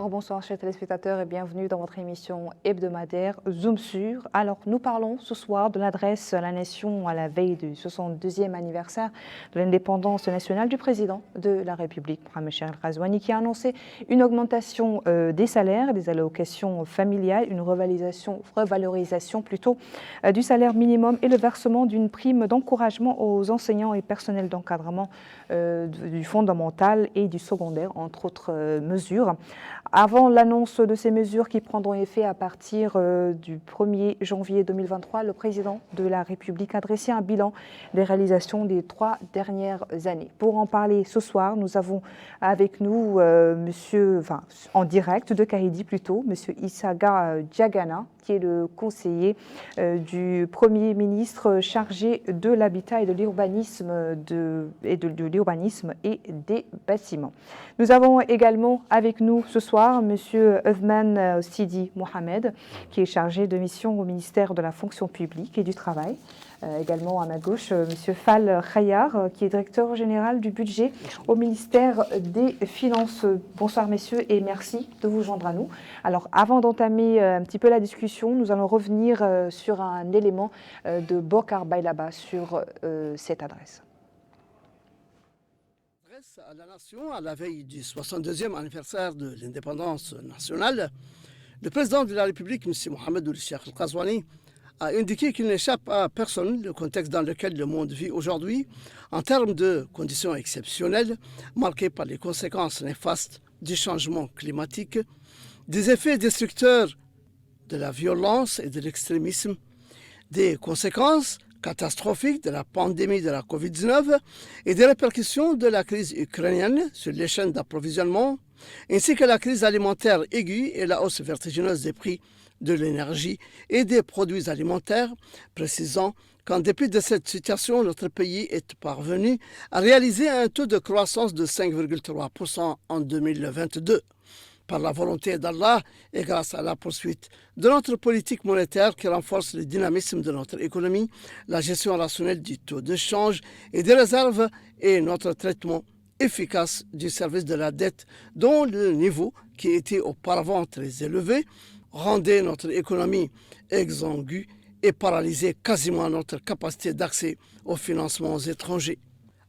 bonsoir chers téléspectateurs et bienvenue dans votre émission hebdomadaire Zoom sur. Alors nous parlons ce soir de l'adresse à la nation à la veille du 62e anniversaire de l'indépendance nationale du président de la République, Mohamed Cheikh El Ghazouani, qui a annoncé une augmentation des salaires, des allocations familiales, une revalorisation plutôt du salaire minimum et le versement d'une prime d'encouragement aux enseignants et personnels d'encadrement du fondamental et du secondaire, entre autres mesures. Avant l'annonce de ces mesures qui prendront effet à partir du 1er janvier 2023, le président de la République a dressé un bilan des réalisations des 3 dernières années. Pour en parler ce soir, nous avons avec nous en direct de Kahidi plutôt, monsieur Issaga Diagana, qui est le conseiller du Premier ministre chargé de l'habitat et de l'urbanisme et des bâtiments. Nous avons également avec nous ce soir monsieur Othman Sidi Mohamed, qui est chargé de mission au ministère de la fonction publique et du travail. Également à ma gauche, monsieur Fall Khayar, qui est directeur général du budget au ministère des Finances. Bonsoir messieurs et merci de vous joindre à nous. Alors avant d'entamer un petit peu la discussion, nous allons revenir sur un élément de Bokar Baylaba sur cette adresse. À la nation, à la veille du 62e anniversaire de l'indépendance nationale, le président de la République, M. Mohamed Cheikh El Ghazouani, a indiqué qu'il n'échappe à personne le contexte dans lequel le monde vit aujourd'hui en termes de conditions exceptionnelles marquées par les conséquences néfastes du changement climatique, des effets destructeurs de la violence et de l'extrémisme, des conséquences catastrophiques de la pandémie de la Covid-19 et des répercussions de la crise ukrainienne sur les chaînes d'approvisionnement, ainsi que la crise alimentaire aiguë et la hausse vertigineuse des prix de l'énergie et des produits alimentaires, précisant qu'en dépit de cette situation, notre pays est parvenu à réaliser un taux de croissance de 5,3% en 2022. Par la volonté d'Allah et grâce à la poursuite de notre politique monétaire qui renforce le dynamisme de notre économie, la gestion rationnelle du taux de change et des réserves et notre traitement efficace du service de la dette dont le niveau, qui était auparavant très élevé, rendait notre économie exsangue et paralysait quasiment notre capacité d'accès aux financements étrangers.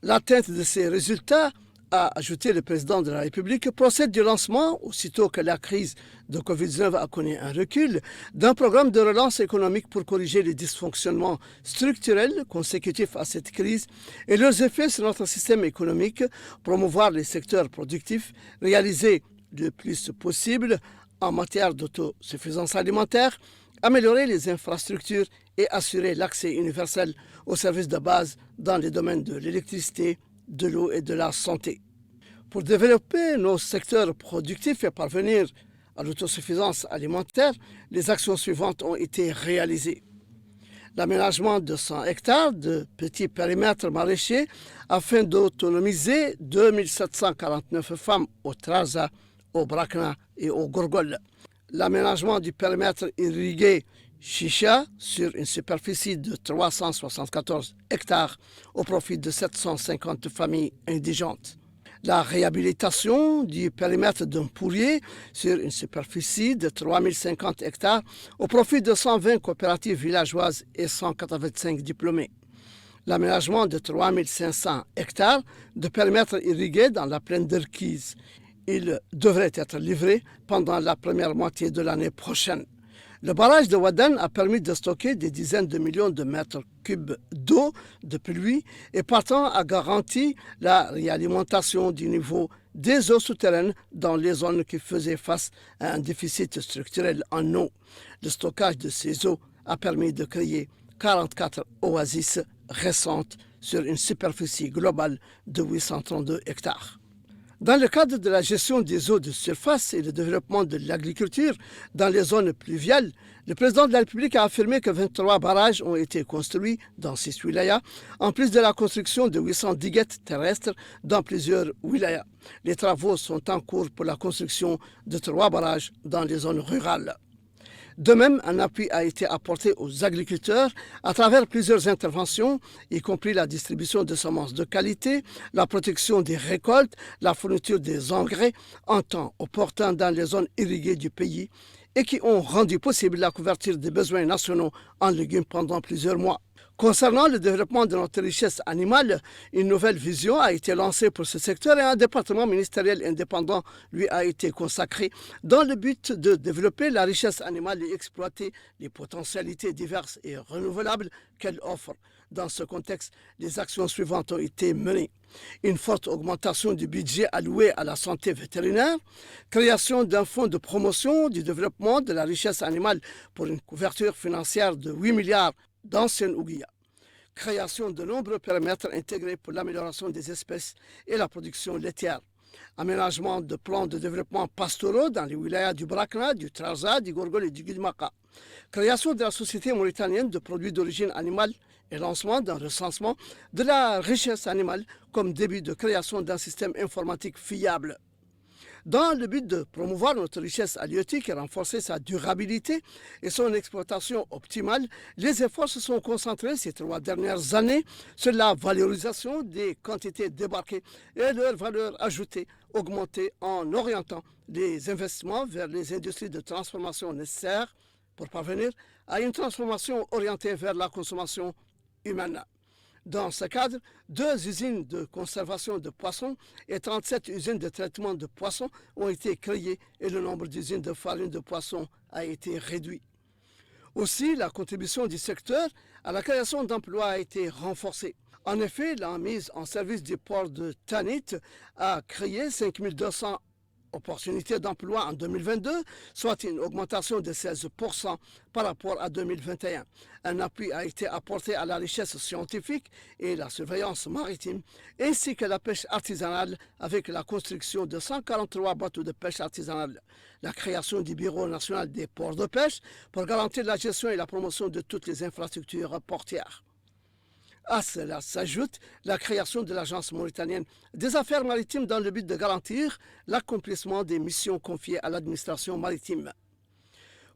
L'atteinte de ces résultats, a ajouté le président de la République, procède du lancement, aussitôt que la crise de Covid-19 a connu un recul, d'un programme de relance économique pour corriger les dysfonctionnements structurels consécutifs à cette crise et leurs effets sur notre système économique, promouvoir les secteurs productifs, réaliser le plus possible en matière d'autosuffisance alimentaire, améliorer les infrastructures et assurer l'accès universel aux services de base dans les domaines de l'électricité, de l'eau et de la santé. Pour développer nos secteurs productifs et parvenir à l'autosuffisance alimentaire, les actions suivantes ont été réalisées. L'aménagement de 100 hectares de petits périmètres maraîchers afin d'autonomiser 2749 femmes au Traza, au Brakna et au Gorgol. L'aménagement du périmètre irrigué Chicha sur une superficie de 374 hectares au profit de 750 familles indigentes. La réhabilitation du périmètre d'Ampourier sur une superficie de 3050 hectares au profit de 120 coopératives villageoises et 185 diplômés. L'aménagement de 3500 hectares de périmètre irrigué dans la plaine d'Erkiz. Il devrait être livré pendant la première moitié de l'année prochaine. Le barrage de Wadan a permis de stocker des dizaines de millions de mètres cubes d'eau de pluie et partant a garanti la réalimentation du niveau des eaux souterraines dans les zones qui faisaient face à un déficit structurel en eau. Le stockage de ces eaux a permis de créer 44 oasis récentes sur une superficie globale de 832 hectares. Dans le cadre de la gestion des eaux de surface et le développement de l'agriculture dans les zones pluviales, le président de la République a affirmé que 23 barrages ont été construits dans 6 wilayas, en plus de la construction de 800 diguettes terrestres dans plusieurs wilayas. Les travaux sont en cours pour la construction de 3 barrages dans les zones rurales. De même, un appui a été apporté aux agriculteurs à travers plusieurs interventions, y compris la distribution de semences de qualité, la protection des récoltes, la fourniture des engrais en temps opportun dans les zones irriguées du pays et qui ont rendu possible la couverture des besoins nationaux en légumes pendant plusieurs mois. Concernant le développement de notre richesse animale, une nouvelle vision a été lancée pour ce secteur et un département ministériel indépendant lui a été consacré dans le but de développer la richesse animale et exploiter les potentialités diverses et renouvelables qu'elle offre. Dans ce contexte, les actions suivantes ont été menées. Une forte augmentation du budget alloué à la santé vétérinaire, création d'un fonds de promotion du développement de la richesse animale pour une couverture financière de 8 milliards d'anciennes ouguiya, création de nombreux périmètres intégrés pour l'amélioration des espèces et la production laitière, aménagement de plans de développement pastoraux dans les wilayas du Brakna, du Trarza, du Gorgol et du Guilmaqa, création de la Société mauritanienne de produits d'origine animale et lancement d'un recensement de la richesse animale comme début de création d'un système informatique fiable. Dans le but de promouvoir notre richesse halieutique et renforcer sa durabilité et son exploitation optimale, les efforts se sont concentrés ces 3 dernières années sur la valorisation des quantités débarquées et leur valeur ajoutée augmentée en orientant les investissements vers les industries de transformation nécessaires pour parvenir à une transformation orientée vers la consommation humaine. Dans ce cadre, 2 usines de conservation de poissons et 37 usines de traitement de poissons ont été créées et le nombre d'usines de farine de poisson a été réduit. Aussi, la contribution du secteur à la création d'emplois a été renforcée. En effet, la mise en service du port de Tanit a créé 5200 opportunités d'emploi en 2022, soit une augmentation de 16% par rapport à 2021. Un appui a été apporté à la richesse scientifique et la surveillance maritime, ainsi que la pêche artisanale avec la construction de 143 bateaux de pêche artisanale, la création du Bureau national des ports de pêche pour garantir la gestion et la promotion de toutes les infrastructures portières. À cela s'ajoute la création de l'Agence mauritanienne des affaires maritimes dans le but de garantir l'accomplissement des missions confiées à l'administration maritime.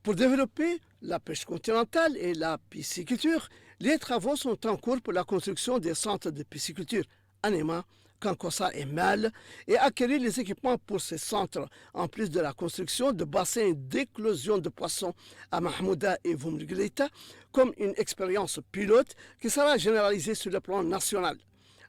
Pour développer la pêche continentale et la pisciculture, les travaux sont en cours pour la construction des centres de pisciculture Anema, Kankossa et Mal et acquérir les équipements pour ces centres, en plus de la construction de bassins d'éclosion de poissons à Mahmouda et Voumrigleita, comme une expérience pilote qui sera généralisée sur le plan national.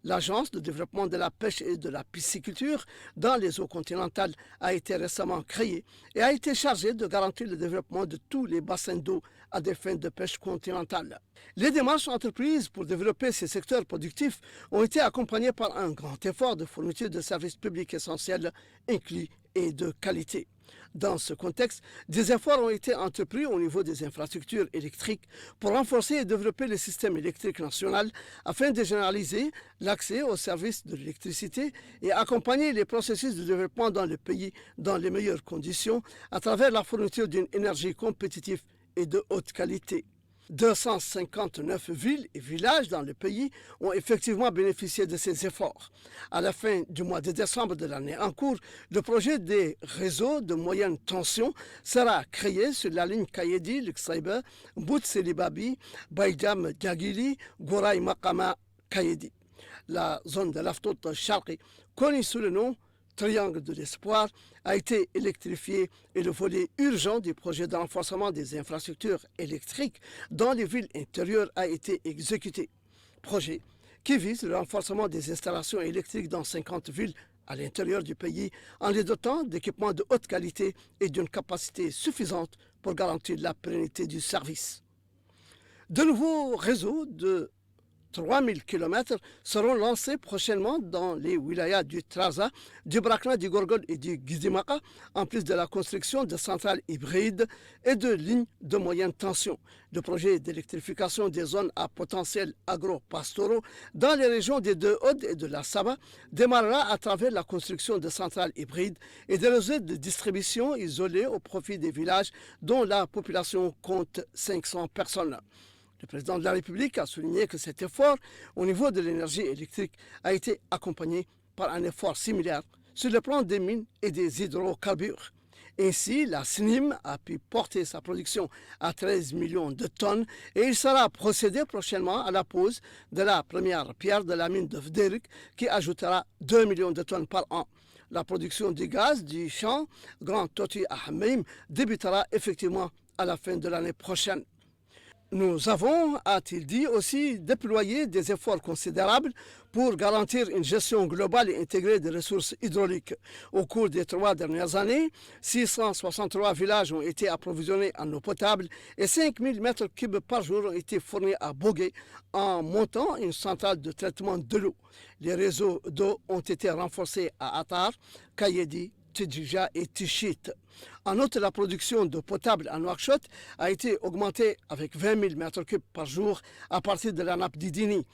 L'Agence de développement de la pêche et de la pisciculture dans les eaux continentales a été récemment créée et a été chargée de garantir le développement de tous les bassins d'eau à des fins de pêche continentale. Les démarches entreprises pour développer ces secteurs productifs ont été accompagnées par un grand effort de fourniture de services publics essentiels, inclus et de qualité. Dans ce contexte, des efforts ont été entrepris au niveau des infrastructures électriques pour renforcer et développer le système électrique national afin de généraliser l'accès aux services de l'électricité et accompagner les processus de développement dans le pays dans les meilleures conditions à travers la fourniture d'une énergie compétitive et de haute qualité. 259 villes et villages dans le pays ont effectivement bénéficié de ces efforts. À la fin du mois de décembre de l'année en cours, le projet des réseaux de moyenne tension sera créé sur la ligne Kayedi, Luxaiba, Bout-Selibabi, Baïdam, Djagili, Gouraï Makama, Kayedi. La zone de l'Aftot Sharqi, connue sous le nom Triangle de l'espoir, a été électrifié et le volet urgent du projet de renforcement des infrastructures électriques dans les villes intérieures a été exécuté. Projet qui vise le renforcement des installations électriques dans 50 villes à l'intérieur du pays en les dotant d'équipements de haute qualité et d'une capacité suffisante pour garantir la pérennité du service. De nouveaux réseaux de 3000 km seront lancés prochainement dans les wilayas du Trarza, du Brakna, du Gorgol et du Guizimaka, en plus de la construction de centrales hybrides et de lignes de moyenne tension. Le projet d'électrification des zones à potentiel agro-pastoraux dans les régions des deux Audes et de la Saba démarrera à travers la construction de centrales hybrides et des réseaux de distribution isolés au profit des villages dont la population compte 500 personnes. Le président de la République a souligné que cet effort au niveau de l'énergie électrique a été accompagné par un effort similaire sur le plan des mines et des hydrocarbures. Ainsi, la SNIM a pu porter sa production à 13 millions de tonnes et il sera procédé prochainement à la pose de la première pierre de la mine de Vderik qui ajoutera 2 millions de tonnes par an. La production du gaz du champ Grand Toti à Hammeim débutera effectivement à la fin de l'année prochaine. Nous avons, a-t-il dit, aussi déployé des efforts considérables pour garantir une gestion globale et intégrée des ressources hydrauliques. Au cours des 3 dernières années, 663 villages ont été approvisionnés en eau potable et 5000 mètres cubes par jour ont été fournis à Bogué en montant une centrale de traitement de l'eau. Les réseaux d'eau ont été renforcés à Attar, Kayedi, Tidjija et Tichit. En outre, la production d'eau potable à Nouakchott a été augmentée avec 20 000 mètres cubes par jour à partir de la nappe d'Idini,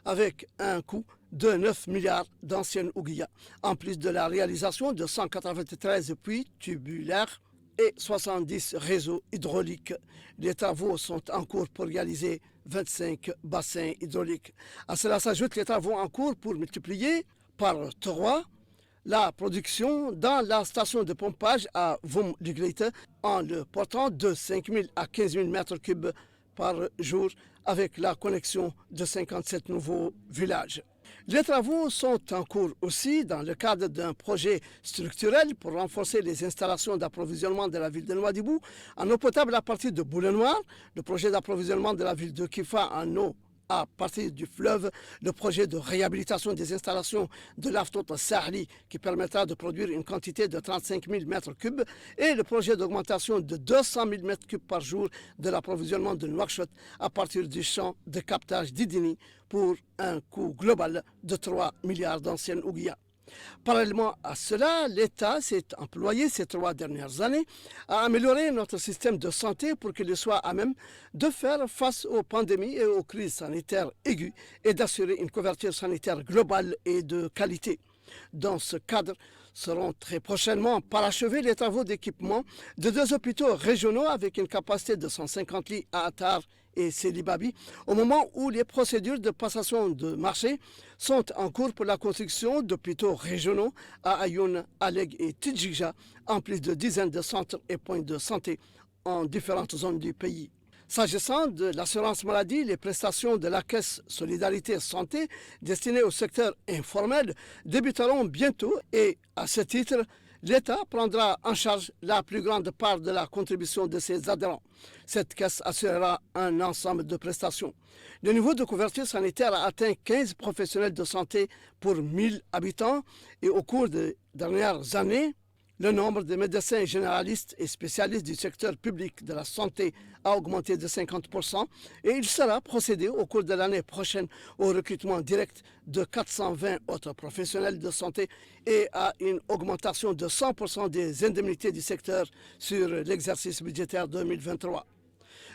avec un coût de 9 milliards d'anciennes ouguiya, en plus de la réalisation de 193 puits tubulaires et 70 réseaux hydrauliques. Les travaux sont en cours pour réaliser 25 bassins hydrauliques. À cela s'ajoutent les travaux en cours pour multiplier par 3 la production dans la station de pompage à Voum-Liglite en le portant de 5 000 à 15 000 mètres cubes par jour avec la connexion de 57 nouveaux villages. Les travaux sont en cours aussi dans le cadre d'un projet structurel pour renforcer les installations d'approvisionnement de la ville de Nouadhibou en eau potable à partir de Boule-Noire, le projet d'approvisionnement de la ville de Kifa en eau à partir du fleuve, le projet de réhabilitation des installations de l'Aftot Sahli qui permettra de produire une quantité de 35 000 mètres cubes et le projet d'augmentation de 200 000 mètres cubes par jour de l'approvisionnement de Nouakchott à partir du champ de captage d'Idini pour un coût global de 3 milliards d'anciennes ouguiya. Parallèlement à cela, l'État s'est employé ces 3 dernières années à améliorer notre système de santé pour qu'il soit à même de faire face aux pandémies et aux crises sanitaires aiguës et d'assurer une couverture sanitaire globale et de qualité. Dans ce cadre, seront très prochainement parachevés les travaux d'équipement de 2 hôpitaux régionaux avec une capacité de 150 lits à Attar et Sélibabi, au moment où les procédures de passation de marché sont en cours pour la construction d'hôpitaux régionaux à Ayoun, Aleg et Tidjija, en plus de dizaines de centres et points de santé en différentes zones du pays. S'agissant de l'assurance maladie, les prestations de la Caisse Solidarité Santé destinées au secteur informel débuteront bientôt et, à ce titre, l'État prendra en charge la plus grande part de la contribution de ses adhérents. Cette caisse assurera un ensemble de prestations. Le niveau de couverture sanitaire a atteint 15 professionnels de santé pour 1000 habitants et au cours des dernières années, le nombre de médecins généralistes et spécialistes du secteur public de la santé a augmenté de 50% et il sera procédé au cours de l'année prochaine au recrutement direct de 420 autres professionnels de santé et à une augmentation de 100% des indemnités du secteur sur l'exercice budgétaire 2023.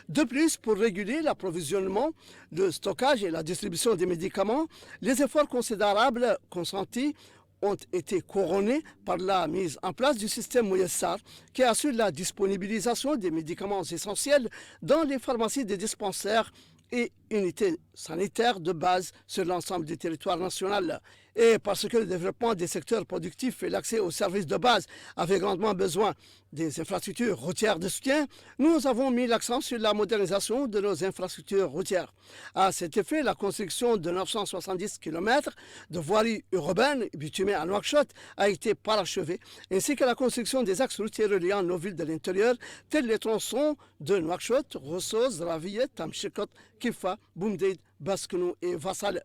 De plus, pour réguler l'approvisionnement, le stockage et la distribution des médicaments, les efforts considérables consentis ont été couronnés par la mise en place du système Mouyassar qui assure la disponibilisation des médicaments essentiels dans les pharmacies des dispensaires et unités sanitaires de base sur l'ensemble du territoire national. Et parce que le développement des secteurs productifs et l'accès aux services de base avaient grandement besoin des infrastructures routières de soutien, nous avons mis l'accent sur la modernisation de nos infrastructures routières. À cet effet, la construction de 970 km de voiries urbaines bitumées à Nouakchott a été parachevée, ainsi que la construction des axes routiers reliant nos villes de l'intérieur, tels les tronçons de Nouakchott, Rossoz, Ravieh, Tamchikot, Kifa, Boumdeid, Basknou et Vassal.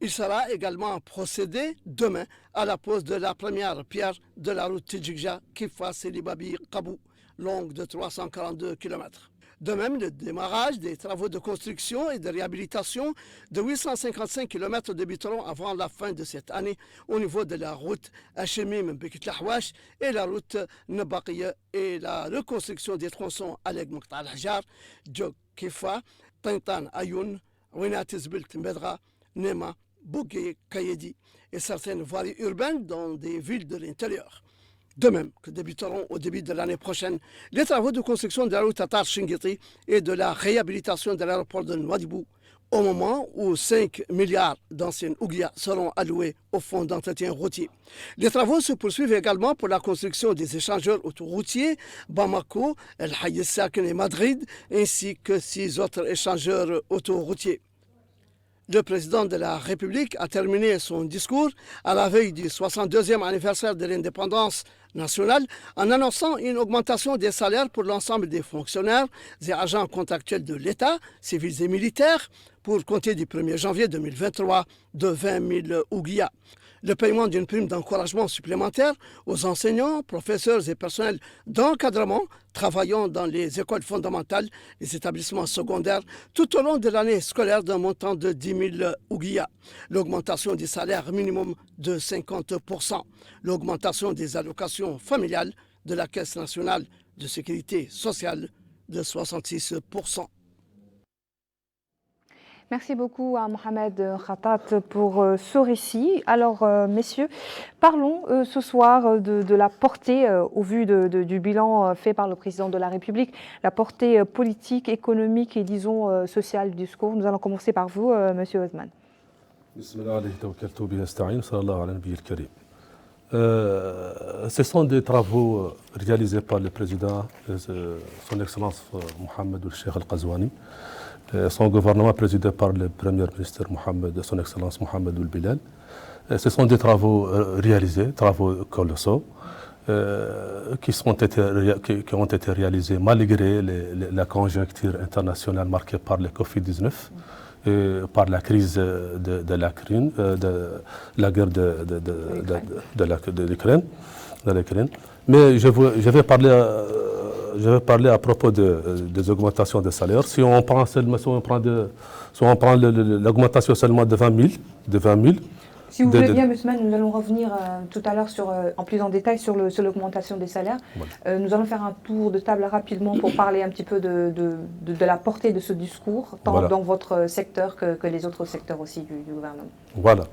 Il sera également procédé demain à la pose de la première pierre de la route Tidjikja, Kifa, Sélibabi, Kabou, longue de 342 km. De même, le démarrage des travaux de construction et de réhabilitation de 855 km débuteront avant la fin de cette année au niveau de la route Hachemim-Bekit-Lahwash et la route Nabaqiya et la reconstruction des tronçons Aleg-Mokta al-Hajar, Djok, Kifa, Tintan, Ayoun, Winat-Izbilt, Mbedra, Nema, Bogué, Kayedi et certaines voiries urbaines dans des villes de l'intérieur. De même que débuteront au début de l'année prochaine les travaux de construction de la route Attar-Shingiti et de la réhabilitation de l'aéroport de Nouadhibou au moment où 5 milliards d'anciennes ouguiya seront alloués au fonds d'entretien routier. Les travaux se poursuivent également pour la construction des échangeurs autoroutiers Bamako, El Hayy Sakin et Madrid, ainsi que 6 autres échangeurs autoroutiers. Le président de la République a terminé son discours à la veille du 62e anniversaire de l'indépendance nationale en annonçant une augmentation des salaires pour l'ensemble des fonctionnaires et agents contractuels de l'État, civils et militaires, pour compter du 1er janvier 2023 de 20 000 ouguiya. Le paiement d'une prime d'encouragement supplémentaire aux enseignants, professeurs et personnels d'encadrement travaillant dans les écoles fondamentales, les établissements secondaires, tout au long de l'année scolaire d'un montant de 10 000 ouguiya. L'augmentation des salaires minimum de 50%. L'augmentation des allocations familiales de la Caisse nationale de sécurité sociale de 66%. Merci beaucoup à Mohamed Khattat pour ce récit. Alors, messieurs, parlons ce soir de la portée, au vu du bilan fait par le président de la République, la portée politique, économique et, disons, sociale du discours. Nous allons commencer par vous, monsieur Othman. Ce sont des travaux réalisés par le président, son Excellence Mohamed Cheikh Al-Qazouani, son gouvernement présidé par le Premier ministre son Excellence Mohamed Ould-Bilal. Ce sont des travaux réalisés, travaux colossaux, qui ont été réalisés malgré la conjoncture internationale marquée par le Covid-19, par la crise de la guerre de l'Ukraine. Mais je vais parler à propos des augmentations de salaire. Si on prend l'augmentation seulement de 20 000, si vous voulez bien, M. Othman, nous allons revenir tout à l'heure en plus en détail sur l'augmentation des salaires. Voilà. Nous allons faire un tour de table rapidement pour parler un petit peu de la portée de ce discours, tant voilà. Dans votre secteur que les autres secteurs aussi du gouvernement. Voilà.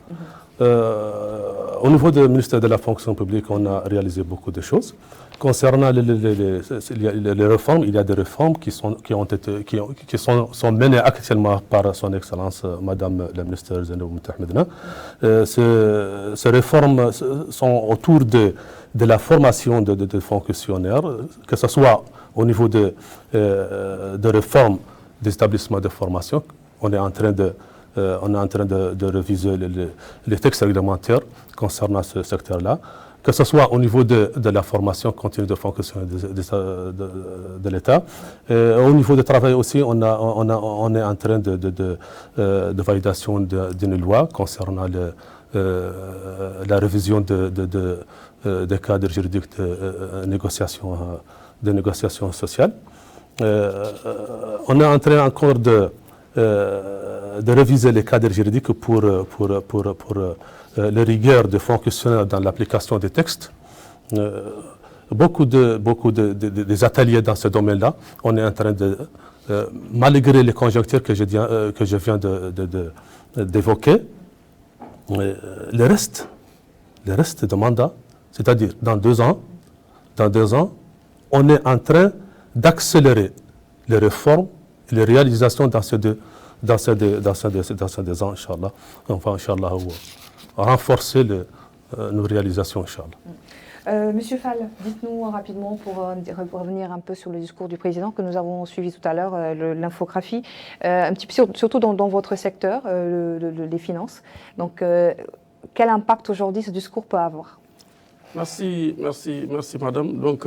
Au niveau du ministère de la fonction publique, on a réalisé beaucoup de choses. Concernant les réformes, il y a des réformes qui sont menées actuellement par son Excellence Madame la ministre Zainab Moutahmedna. Ces réformes sont autour de la formation de fonctionnaires, que ce soit au niveau de réformes des établissements de formation. On est en train de réviser les textes réglementaires concernant ce secteur-là, que ce soit au niveau de la formation continue de fonctionnaire de l'État. Au niveau du travail aussi, on est en train de validation d'une loi concernant la révision des cadres juridiques de négociation sociale. On est en train encore de réviser les cadres juridiques pour les rigueurs de fonctionnaires dans l'application des textes. Beaucoup des ateliers dans ce domaine-là. On est en train malgré les conjonctures que je viens d'évoquer, le reste de mandat, c'est-à-dire dans 2 ans, on est en train d'accélérer les réformes et les réalisations dans ces deux ans, Inch'Allah. Enfin, Inch'Allah, renforcer nos réalisations, Inch'Allah. Monsieur Fall, dites-nous rapidement pour revenir un peu sur le discours du président que nous avons suivi tout à l'heure, l'infographie, un petit peu surtout dans votre secteur, les finances. Donc, quel impact aujourd'hui ce discours peut avoir? Merci madame. Donc,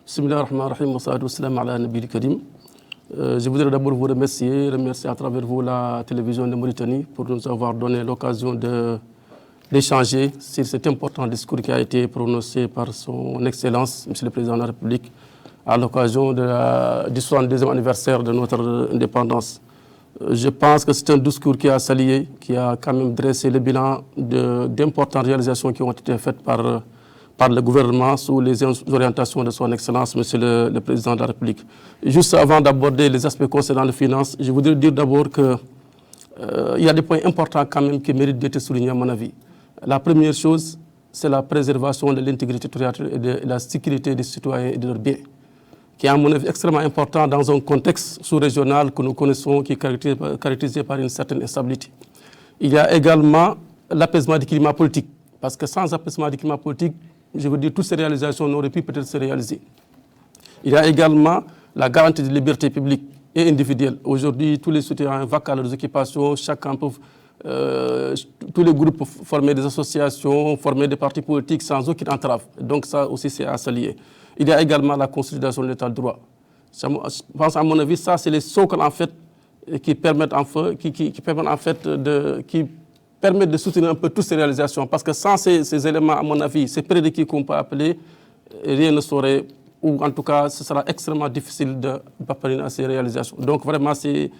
bismillahir-rahmanir-rahim wa salatu wassalam ala nabiyil karim. Je voudrais d'abord vous remercier à travers vous la télévision de Mauritanie pour nous avoir donné l'occasion d'échanger sur cet important discours qui a été prononcé par son Excellence, Monsieur le Président de la République, à l'occasion du 62e anniversaire de notre indépendance. Je pense que c'est un discours qui a salué, qui a quand même dressé le bilan d'importantes réalisations qui ont été faites par le gouvernement sous les orientations de son Excellence, Monsieur le Président de la République. Juste avant d'aborder les aspects concernant les finances, je voudrais dire d'abord qu'il y a des points importants quand même qui méritent d'être soulignés à mon avis. La première chose, c'est la préservation de l'intégrité territoriale et de la sécurité des citoyens et de leurs biens. qui est à mon avis extrêmement important dans un contexte sous-régional que nous connaissons, qui est caractérisé par une certaine instabilité. Il y a également l'apaisement du climat politique, parce que sans apaisement du climat politique, je veux dire, toutes ces réalisations n'auraient pu peut-être se réaliser. Il y a également la garantie de liberté publique et individuelle. Aujourd'hui, tous les citoyens vaquent à leurs occupations, chacun peut, tous les groupes peuvent former des associations, former des partis politiques sans aucune entrave. Donc ça aussi, c'est à saluer. Il y a également la consolidation de l'état de droit. Je pense, à mon avis, ça, c'est les socles, en fait, qui permettent de soutenir un peu toutes ces réalisations. Parce que sans ces éléments, à mon avis, ces prérequis qu'on peut appeler, rien ne saurait, ou en tout cas, ce sera extrêmement difficile de parvenir à ces réalisations. Donc vraiment, c'est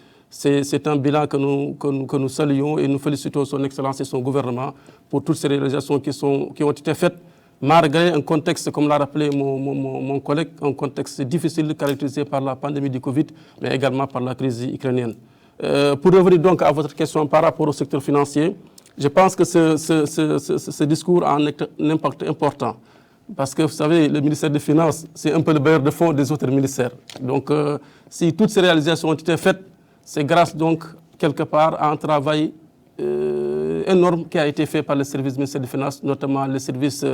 un bilan que nous saluons et nous félicitons son Excellence et son gouvernement pour toutes ces réalisations qui ont été faites, malgré un contexte, comme l'a rappelé mon collègue, un contexte difficile caractérisé par la pandémie du Covid, mais également par la crise ukrainienne. Pour revenir donc à votre question par rapport au secteur financier, je pense que ce discours a un impact important. Parce que vous savez, le ministère des Finances, c'est un peu le bailleur de fonds des autres ministères. Donc, si toutes ces réalisations ont été faites, c'est grâce donc, quelque part, à un travail énorme qui a été fait par le service du ministère des Finances, notamment le service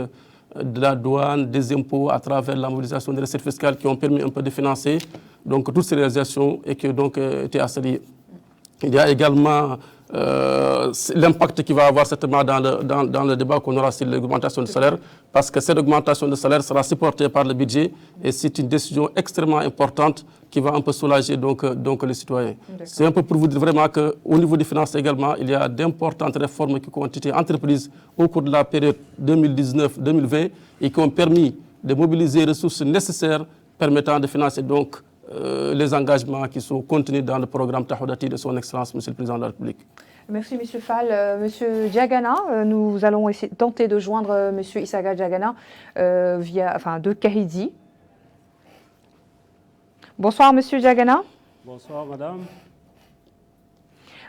de la douane, des impôts, à travers la mobilisation des recettes fiscales qui ont permis un peu de financer donc, toutes ces réalisations et qui ont donc été à saluer. Il y a également l'impact qu'il va avoir certainement dans le débat qu'on aura sur l'augmentation de salaire, parce que cette augmentation de salaire sera supportée par le budget et c'est une décision extrêmement importante qui va un peu soulager donc les citoyens. C'est un peu pour vous dire vraiment qu'au niveau des finances également, il y a d'importantes réformes qui ont été entreprises au cours de la période 2019-2020 et qui ont permis de mobiliser les ressources nécessaires permettant de financer donc les engagements qui sont contenus dans le programme Tahoudati de son Excellence, Monsieur le Président de la République. Merci, M. Fall. Monsieur Diagana, nous allons tenter de joindre M. Issaga Diagana de Kahidi. Bonsoir, M. Diagana. Bonsoir, madame.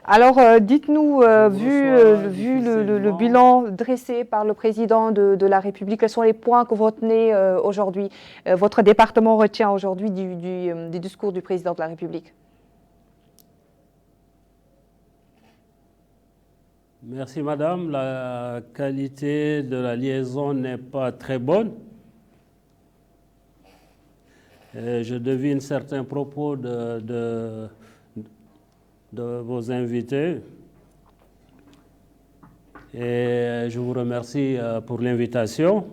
Alors, dites-nous, vu le bilan dressé par le président de la République, quels sont les points que vous retenez aujourd'hui, votre département retient aujourd'hui du discours du président de la République? Merci, madame. La qualité de la liaison n'est pas très bonne. Je devine certains propos de vos invités et je vous remercie pour l'invitation.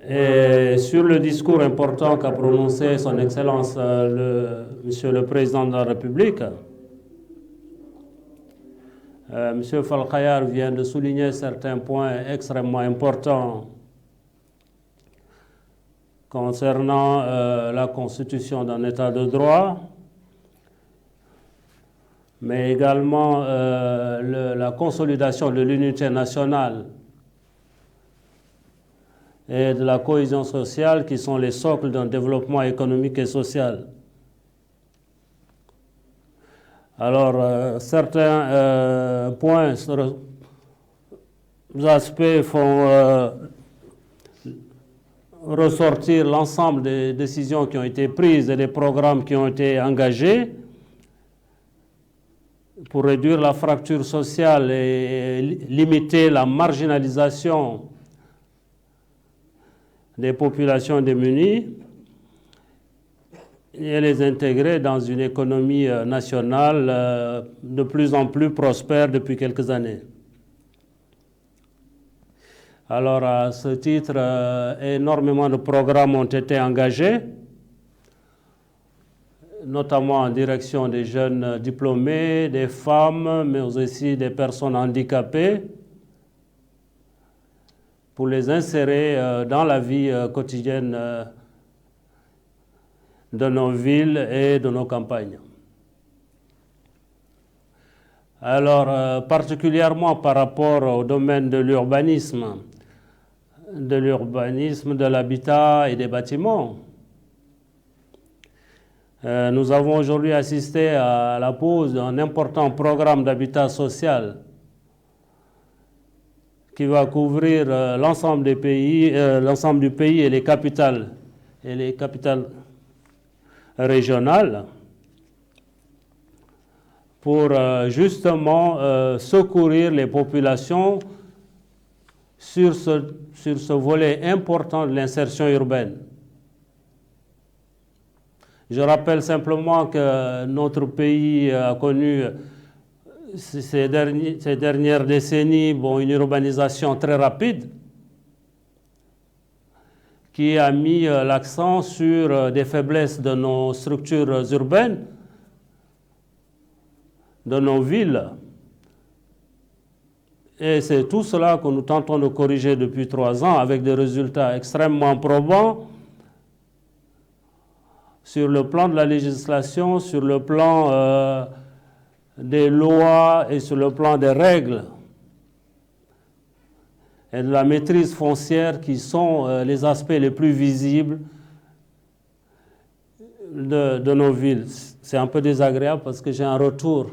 Et sur le discours important qu'a prononcé son Excellence Monsieur le Président de la République, Monsieur Falkhayar vient de souligner certains points extrêmement importants concernant la constitution d'un État de droit, mais également la consolidation de l'unité nationale et de la cohésion sociale qui sont les socles d'un développement économique et social. Alors, certains points, aspects font ressortir l'ensemble des décisions qui ont été prises et des programmes qui ont été engagés pour réduire la fracture sociale et limiter la marginalisation des populations démunies et les intégrer dans une économie nationale de plus en plus prospère depuis quelques années. Alors, à ce titre, énormément de programmes ont été engagés, notamment en direction des jeunes diplômés, des femmes, mais aussi des personnes handicapées, pour les insérer dans la vie quotidienne de nos villes et de nos campagnes. Alors, particulièrement par rapport au domaine de l'urbanisme, de l'habitat et des bâtiments. Nous avons aujourd'hui assisté à la pose d'un important programme d'habitat social qui va couvrir l'ensemble des pays, l'ensemble du pays et les capitales régionales pour justement secourir les populations sur ce volet important de l'insertion urbaine. Je rappelle simplement que notre pays a connu ces dernières décennies une urbanisation très rapide qui a mis l'accent sur des faiblesses de nos structures urbaines, de nos villes. Et c'est tout cela que nous tentons de corriger depuis 3 ans avec des résultats extrêmement probants sur le plan de la législation, sur le plan des lois et sur le plan des règles et de la maîtrise foncière qui sont les aspects les plus visibles de nos villes. C'est un peu désagréable parce que j'ai un retour.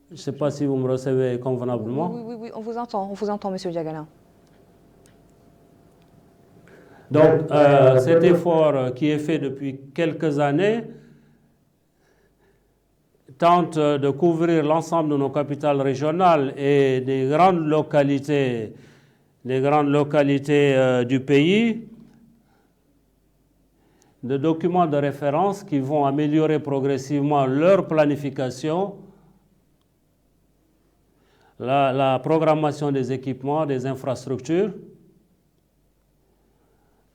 Je ne sais pas si vous me recevez convenablement. Oui, on vous entend, Monsieur Diagana. Donc, cet effort qui est fait depuis quelques années tente de couvrir l'ensemble de nos capitales régionales et des grandes localités du pays, de documents de référence qui vont améliorer progressivement leur planification, la programmation des équipements, des infrastructures.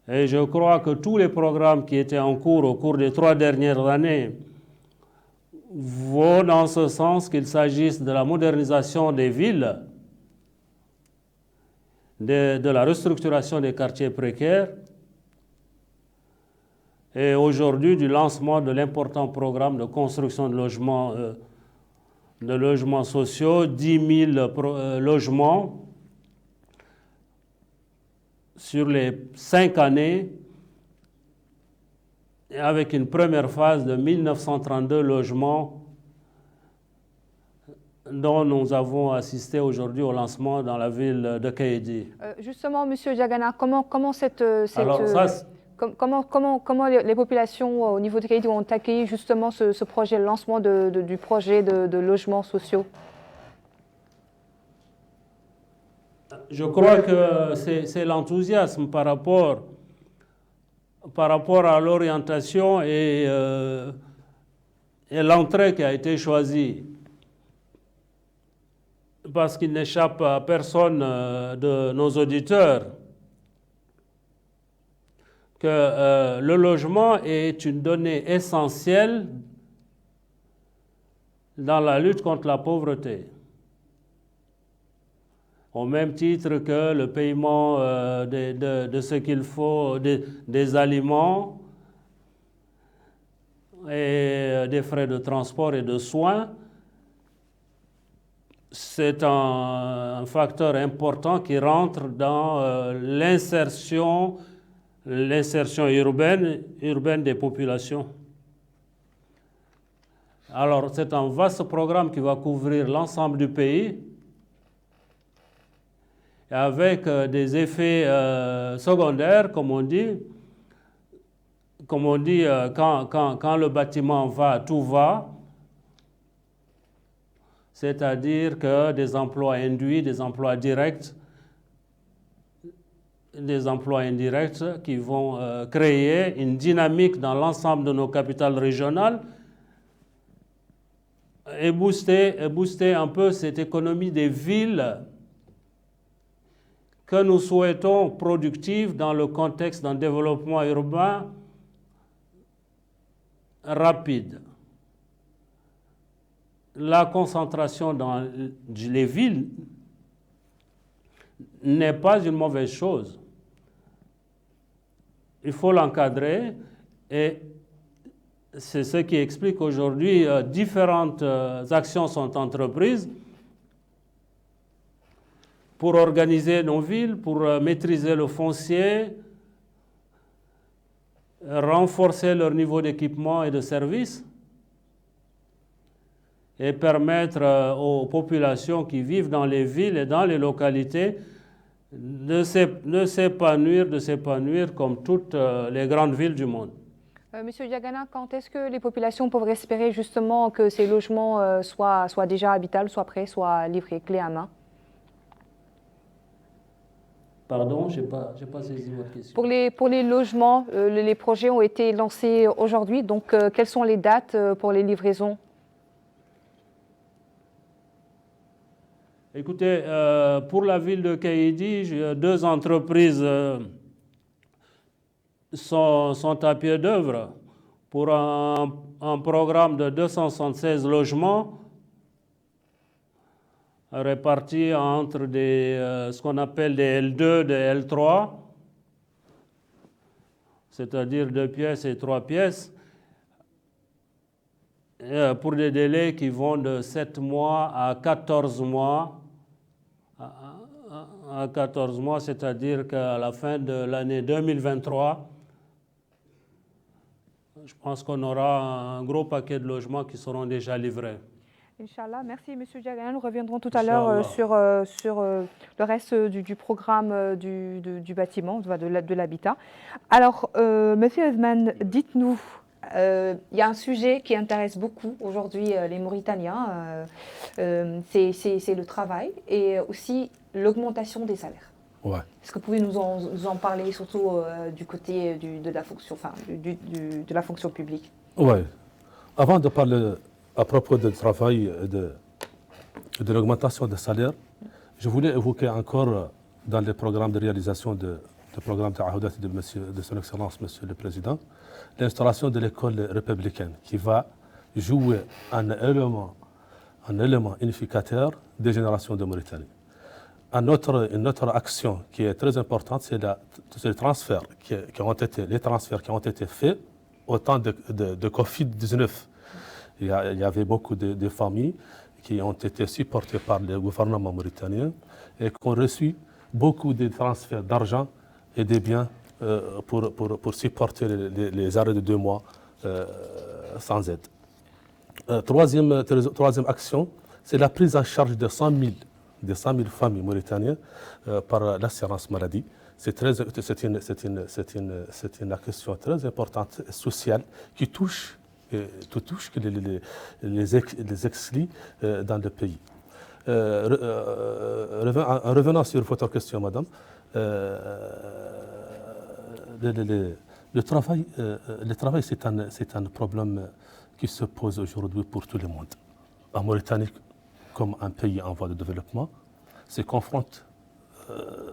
Et je crois que tous les programmes qui étaient en cours au cours des 3 dernières années vont dans ce sens, qu'il s'agisse de la modernisation des villes, de la restructuration des quartiers précaires et aujourd'hui du lancement de l'important programme de construction de logements sociaux, 10 000 logements sur les 5 années, avec une première phase de 1932 logements dont nous avons assisté aujourd'hui au lancement dans la ville de Kaïdi. Justement, Monsieur Diagana, comment les populations au niveau de Kaïdi ont accueilli justement ce projet, le lancement du projet de logements sociaux? Je crois que c'est l'enthousiasme par rapport à l'orientation et l'entrée qui a été choisie. Parce qu'il n'échappe à personne de nos auditeurs que le logement est une donnée essentielle dans la lutte contre la pauvreté. Au même titre que le paiement de ce qu'il faut, des aliments et des frais de transport et de soins, c'est un facteur important qui rentre dans l'insertion urbaine des populations. Alors, c'est un vaste programme qui va couvrir l'ensemble du pays, avec des effets secondaires, comme on dit. Comme on dit, quand le bâtiment va, tout va. C'est-à-dire que des emplois induits, des emplois directs, des emplois indirects qui vont créer une dynamique dans l'ensemble de nos capitales régionales et booster un peu cette économie des villes que nous souhaitons productive dans le contexte d'un développement urbain rapide. La concentration dans les villes n'est pas une mauvaise chose. Il faut l'encadrer et c'est ce qui explique qu'aujourd'hui différentes actions sont entreprises pour organiser nos villes, pour maîtriser le foncier, renforcer leur niveau d'équipement et de services et permettre aux populations qui vivent dans les villes et dans les localités de s'épanouir comme toutes les grandes villes du monde. Monsieur Diagana, quand est-ce que les populations peuvent espérer justement que ces logements soient déjà habitables, soient prêts, soient livrés clé à main? Pardon, je n'ai pas saisi votre question. Pour les logements, les projets ont été lancés aujourd'hui, donc quelles sont les dates pour les livraisons? Écoutez, pour la ville de Kaïdi, 2 entreprises sont à pied d'œuvre pour un programme de 276 logements répartis entre ce qu'on appelle des L2, des L3, c'est-à-dire 2 pièces et 3 pièces, pour des délais qui vont de 7 mois à 14 mois. À 14 mois, c'est-à-dire qu'à la fin de l'année 2023, je pense qu'on aura un gros paquet de logements qui seront déjà livrés. Inch'Allah, merci Monsieur Diagana. Nous reviendrons tout à l'heure sur le reste du programme du bâtiment, de l'habitat. Alors, Monsieur Othman, dites-nous, il y a un sujet qui intéresse beaucoup aujourd'hui les Mauritaniens, c'est le travail et aussi l'augmentation des salaires. Ouais. Est-ce que vous pouvez nous en parler, surtout du côté de la fonction, de la fonction publique? Oui. Avant de parler à propos du travail et de l'augmentation des salaires, je voulais évoquer encore dans les programmes de réalisation du programme d'Ahoudat de son Excellence, Monsieur le Président, l'installation de l'école républicaine qui va jouer un élément unificateur des générations de Mauritanie. Une autre action qui est très importante, c'est les transferts qui ont été faits au temps de Covid-19. Il y avait beaucoup de familles qui ont été supportées par le gouvernement mauritanien et qui ont reçu beaucoup de transferts d'argent et de biens pour supporter les arrêts de 2 mois sans aide. Troisième action, c'est la prise en charge de 100 000 familles mauritaniennes par l'assurance maladie. C'est une question très importante, sociale, qui touche les exilés dans le pays. En revenant sur votre question, madame, le travail, c'est un problème qui se pose aujourd'hui pour tout le monde. En Mauritanie, comme un pays en voie de développement, se confronte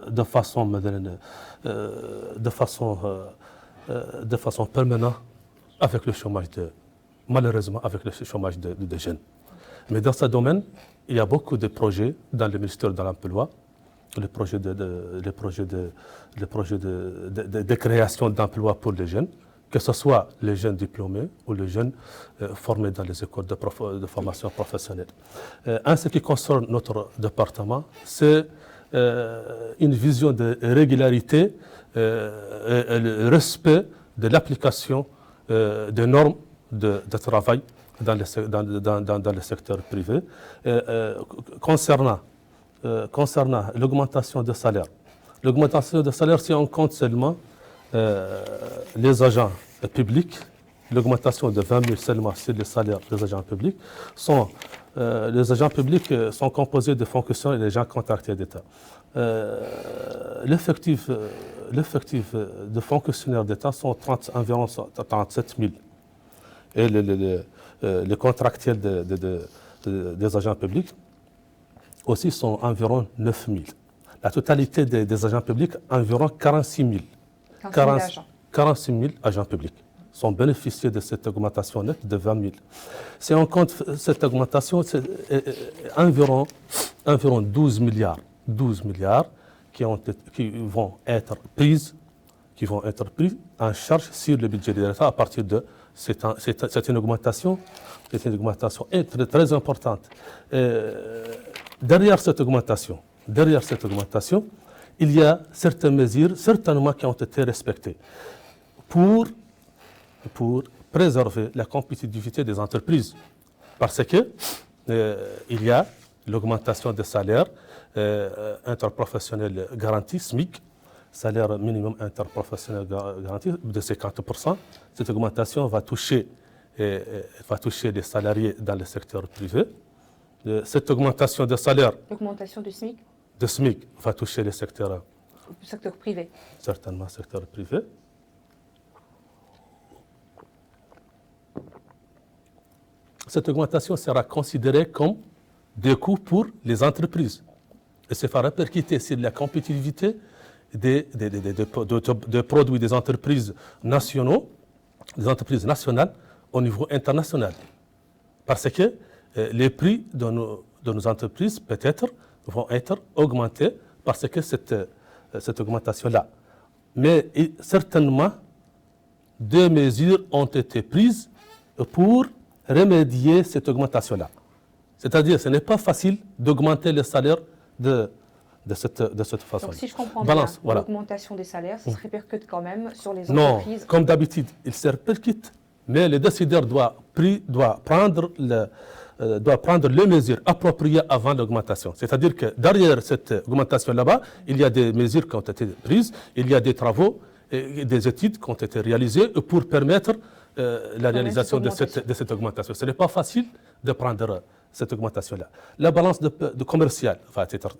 de façon permanente avec le chômage malheureusement avec le chômage des jeunes. Mais dans ce domaine, il y a beaucoup de projets dans le ministère de l'Emploi, les projets de création d'emplois pour les jeunes, que ce soit les jeunes diplômés ou les jeunes formés dans les écoles de formation professionnelle. En ce qui concerne notre département, c'est une vision de régularité et le respect de l'application des normes de travail dans le secteur privé. Concernant l'augmentation des salaires, si on compte seulement les agents publics, l'augmentation de 20 000 seulement sur les salaires des agents publics, les agents publics sont composés de fonctionnaires et des gens contractés d'État. L'effectif de fonctionnaires d'État sont environ 37 000. Et les contractuels des agents publics aussi sont environ 9 000. La totalité des agents publics, environ 46 000. 46 000 agents publics sont bénéficiés de cette augmentation nette de 20 000. Si on compte cette augmentation, c'est environ 12 milliards qui vont être pris en charge sur le budget de l'État à partir de c'est une augmentation très, très importante. Derrière cette augmentation, il y a certaines mesures, certainement, qui ont été respectées pour préserver la compétitivité des entreprises. Parce que il y a l'augmentation des salaires interprofessionnels garantis, SMIC, salaire minimum interprofessionnel garanti de 50%. Cette augmentation va toucher les salariés dans le secteur privé. Cette augmentation de salaire... L'augmentation du SMIC? De SMIC va toucher le secteur privé. Certainement, secteur privé. Cette augmentation sera considérée comme des coûts pour les entreprises. Et ça va répercuter sur la compétitivité des produits des entreprises nationales au niveau international. Parce que les prix de nos entreprises, peut-être, vont être augmentés parce que cette augmentation-là. Mais certainement, deux mesures ont été prises pour remédier cette augmentation-là. C'est-à-dire que ce n'est pas facile d'augmenter les salaires de cette façon. Donc si je comprends bien, l'augmentation des salaires, ça se répercute quand même sur les entreprises. Non, comme d'habitude, il se répercute, mais le décideur doit prendre les mesures appropriées avant l'augmentation. C'est-à-dire que derrière cette augmentation là-bas, il y a des mesures qui ont été prises, il y a des travaux et des études qui ont été réalisées pour permettre la réalisation de cette augmentation. Ce n'est pas facile de prendre cette augmentation-là. La balance de commerciale va être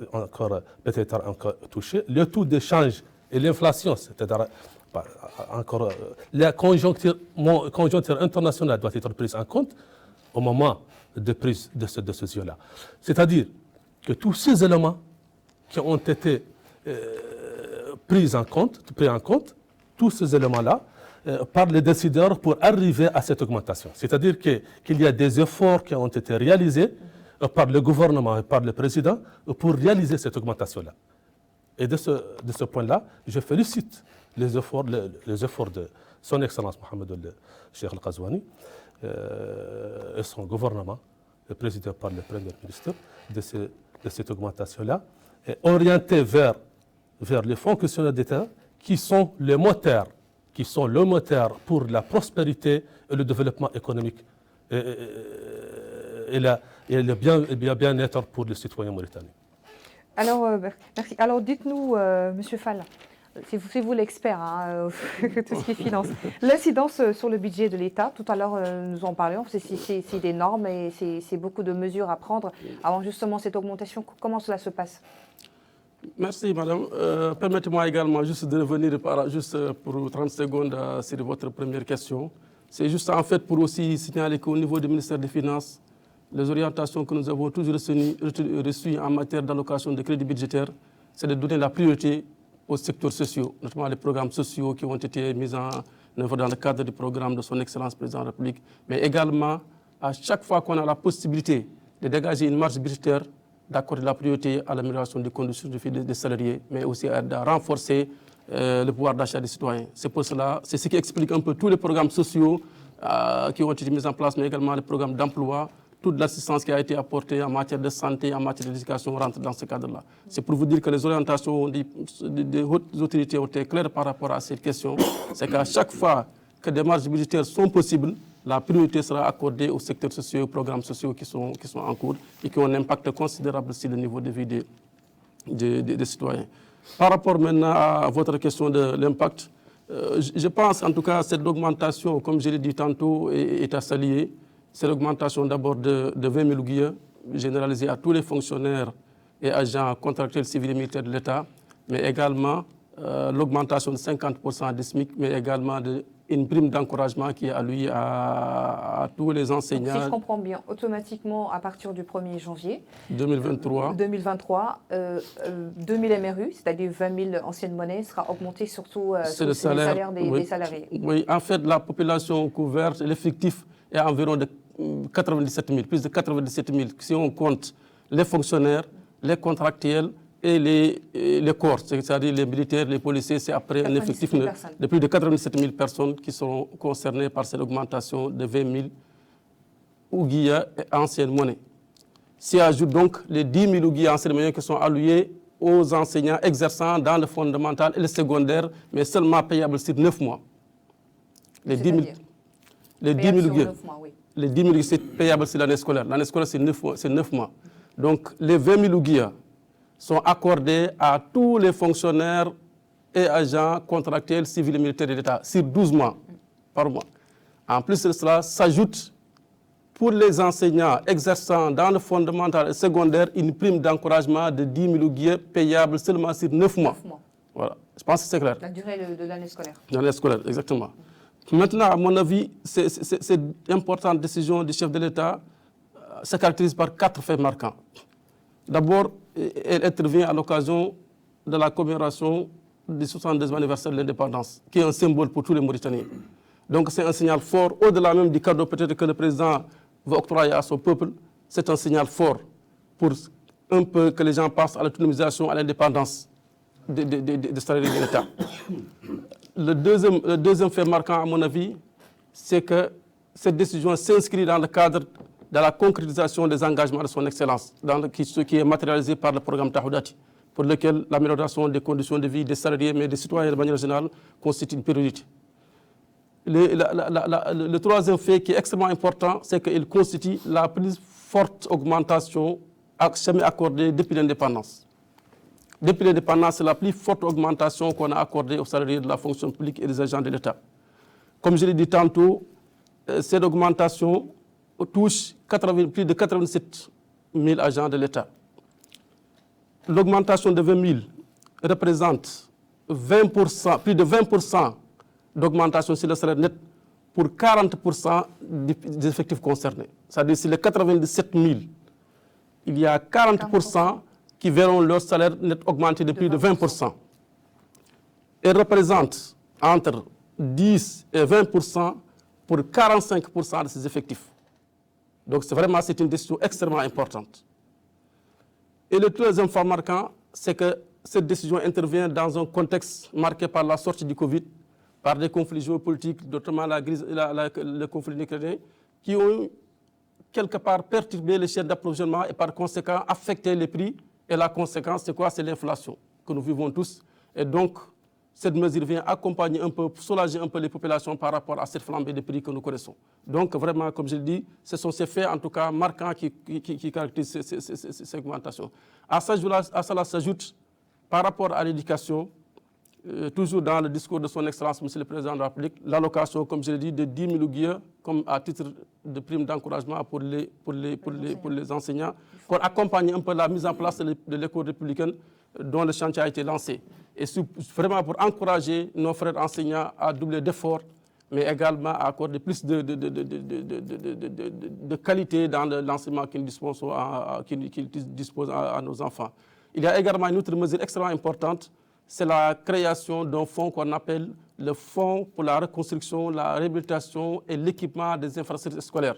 peut-être encore touchée. Le taux d'échange et l'inflation, c'est-à-dire encore la conjoncture internationale doit être prise en compte au moment de prise de ce décision-là. C'est-à-dire que tous ces éléments qui ont été pris en compte, tous ces éléments-là, par les décideurs pour arriver à cette augmentation. C'est-à-dire qu'il y a des efforts qui ont été réalisés par le gouvernement et par le président pour réaliser cette augmentation-là. Et de ce point-là, je félicite les efforts de son Excellence Mohamed Cheikh Al-Qazouani et son gouvernement, présidé par le Premier ministre, de cette augmentation-là, orientée vers les fonctionnaires d'État qui sont le moteur pour la prospérité et le développement économique et le bien-être pour les citoyens mauritaniens. Alors, merci. Alors, dites-nous, Monsieur Fall, c'est vous l'expert, tout ce qui est finance. L'incidence sur le budget de l'État, tout à l'heure nous en parlions, c'est des normes et c'est beaucoup de mesures à prendre avant justement cette augmentation. Comment cela se passe ? Merci, madame. Permettez-moi également juste de revenir pour 30 secondes sur votre première question. C'est juste en fait pour aussi signaler qu'au niveau du ministère des Finances, les orientations que nous avons toujours reçues en matière d'allocation de crédits budgétaires, c'est de donner la priorité aux secteurs sociaux, notamment les programmes sociaux qui ont été mis en œuvre dans le cadre du programme de son Excellence Président de la République, mais également à chaque fois qu'on a la possibilité de dégager une marge budgétaire, d'accorder la priorité à l'amélioration des conditions de vie des salariés, mais aussi à renforcer le pouvoir d'achat des citoyens. C'est pour cela, c'est ce qui explique un peu tous les programmes sociaux qui ont été mis en place, mais également les programmes d'emploi, toute l'assistance qui a été apportée en matière de santé, en matière d'éducation rentre dans ce cadre-là. C'est pour vous dire que les orientations des hautes autorités ont été claires par rapport à cette question. C'est qu'à chaque fois que des marges budgétaires sont possibles, la priorité sera accordée aux secteurs sociaux et aux programmes sociaux qui sont en cours et qui ont un impact considérable sur le niveau de vie des citoyens. Par rapport maintenant à votre question de l'impact, je pense en tout cas que cette augmentation, comme je l'ai dit tantôt, est à saluer. C'est l'augmentation d'abord de 20 000 guillemets généralisée à tous les fonctionnaires et agents contractuels civils et militaires de l'État, mais également l'augmentation de 50% des SMIC, mais également une prime d'encouragement qui est allouée à tous les enseignants. Donc, si je comprends bien, automatiquement, à partir du 1er janvier 2023, 2000 MRU, c'est-à-dire 20 000 anciennes monnaies, sera augmenté surtout sur le salaire des salariés. Oui, en fait, la population couverte, l'effectif est environ de 97 000, plus de 97 000, si on compte les fonctionnaires, les contractuels et les corps, c'est-à-dire les militaires, les policiers, c'est après un effectif de plus de 87 000 personnes qui sont concernées par cette augmentation de 20 000 ouguiya et anciennes monnaies. S'y ajoute donc les 10 000 ouguiya anciennes monnaies qui sont allouées aux enseignants exerçant dans le fondamental et le secondaire, mais seulement payables sur 9 mois. Les 10 000 ouguiya. les 10 000 c'est payable sur l'année scolaire. L'année scolaire, c'est 9 mois. Donc, les 20 000 ouguiya sont accordés à tous les fonctionnaires et agents contractuels civils et militaires de l'État sur 12 mois par mois. En plus de cela, s'ajoute pour les enseignants exerçant dans le fondamental et secondaire une prime d'encouragement de 10 000 ouguiya payable seulement sur 9 mois. 9 mois. Voilà, je pense que c'est clair. La durée de l'année scolaire. L'année scolaire, exactement. Maintenant, à mon avis, cette importante décision du chef de l'État se caractérise par 4 faits marquants. D'abord, elle intervient à l'occasion de la commémoration du 72e anniversaire de l'indépendance, qui est un symbole pour tous les Mauritaniens. Donc c'est un signal fort, au-delà même du cadeau peut-être que le président va octroyer à son peuple, c'est un signal fort pour un peu que les gens passent à l'autonomisation, à l'indépendance des salariés de l'État. Le deuxième fait marquant, à mon avis, c'est que cette décision s'inscrit dans le cadre de la concrétisation des engagements de son Excellence, qui est matérialisé par le programme Tahoudati, pour lequel l'amélioration des conditions de vie des salariés, mais des citoyens de manière générale, constitue une priorité. Le troisième fait qui est extrêmement important, c'est qu'il constitue la plus forte augmentation jamais accordée depuis l'indépendance. Depuis l'indépendance, c'est la plus forte augmentation qu'on a accordée aux salariés de la fonction publique et des agents de l'État. Comme je l'ai dit tantôt, cette augmentation touche plus de 87 000 agents de l'État. L'augmentation de 20 000 représente 20%, plus de 20% d'augmentation sur le salaire net pour 40% des effectifs concernés. C'est-à-dire sur les 97 000, il y a 40% qui verront leur salaire net augmenter de plus de 20%. Et représente entre 10 et 20% pour 45% de ces effectifs. Donc c'est une décision extrêmement importante. Et le troisième fait marquant, c'est que cette décision intervient dans un contexte marqué par la sortie du Covid, par des conflits géopolitiques, notamment le conflit ukrainien, qui ont quelque part perturbé les chaînes d'approvisionnement et par conséquent affecté les prix. Et la conséquence, c'est quoi? C'est l'inflation que nous vivons tous. Et donc, cette mesure vient accompagner un peu, soulager un peu les populations par rapport à cette flambée de prix que nous connaissons. Donc, vraiment, comme je le dis, ce sont ces faits, en tout cas, marquants qui caractérisent ces augmentations. À cela s'ajoute, par rapport à l'éducation, toujours dans le discours de son Excellence, Monsieur le Président de la République, l'allocation, comme je l'ai dit, de 10 000 ouguiya comme à titre de prime d'encouragement pour les enseignants, pour accompagner un peu la mise en place de l'école républicaine dont le chantier a été lancé. Et vraiment pour encourager nos frères enseignants à doubler d'efforts, mais également à accorder plus de qualité dans l'enseignement qu'ils disposent à nos enfants. Il y a également une autre mesure extrêmement importante, c'est la création d'un fonds qu'on appelle le Fonds pour la reconstruction, la réhabilitation et l'équipement des infrastructures scolaires,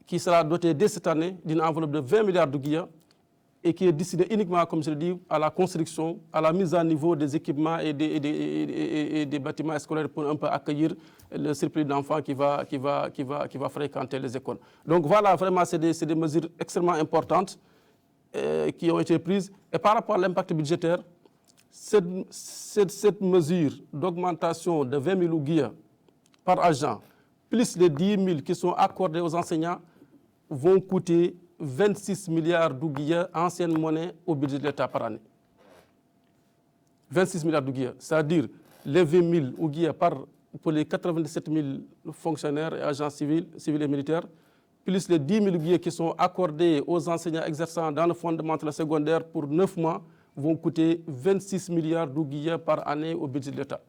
qui sera doté dès cette année d'une enveloppe de 20 milliards d'ouguiya et qui est destiné uniquement, comme je le dis, à la construction, à la mise à niveau des équipements et des bâtiments scolaires pour un peu accueillir le surplus d'enfants qui va fréquenter les écoles. Donc voilà, vraiment, c'est des mesures extrêmement importantes qui ont été prises. Et par rapport à l'impact budgétaire, cette mesure d'augmentation de 20 000 ouguiya par agent, plus les 10 000 qui sont accordés aux enseignants, vont coûter 26 milliards d'ouguiya, ancienne monnaie, au budget de l'État par année. 26 milliards d'ouguiya, c'est-à-dire les 20 000 ouguiya pour les 97 000 fonctionnaires et agents civils et militaires, plus les 10 000 ouguiya qui sont accordés aux enseignants exerçant dans le fondamental secondaire pour 9 mois, vont coûter 26 milliards d'ouguiya par année au budget de l'État.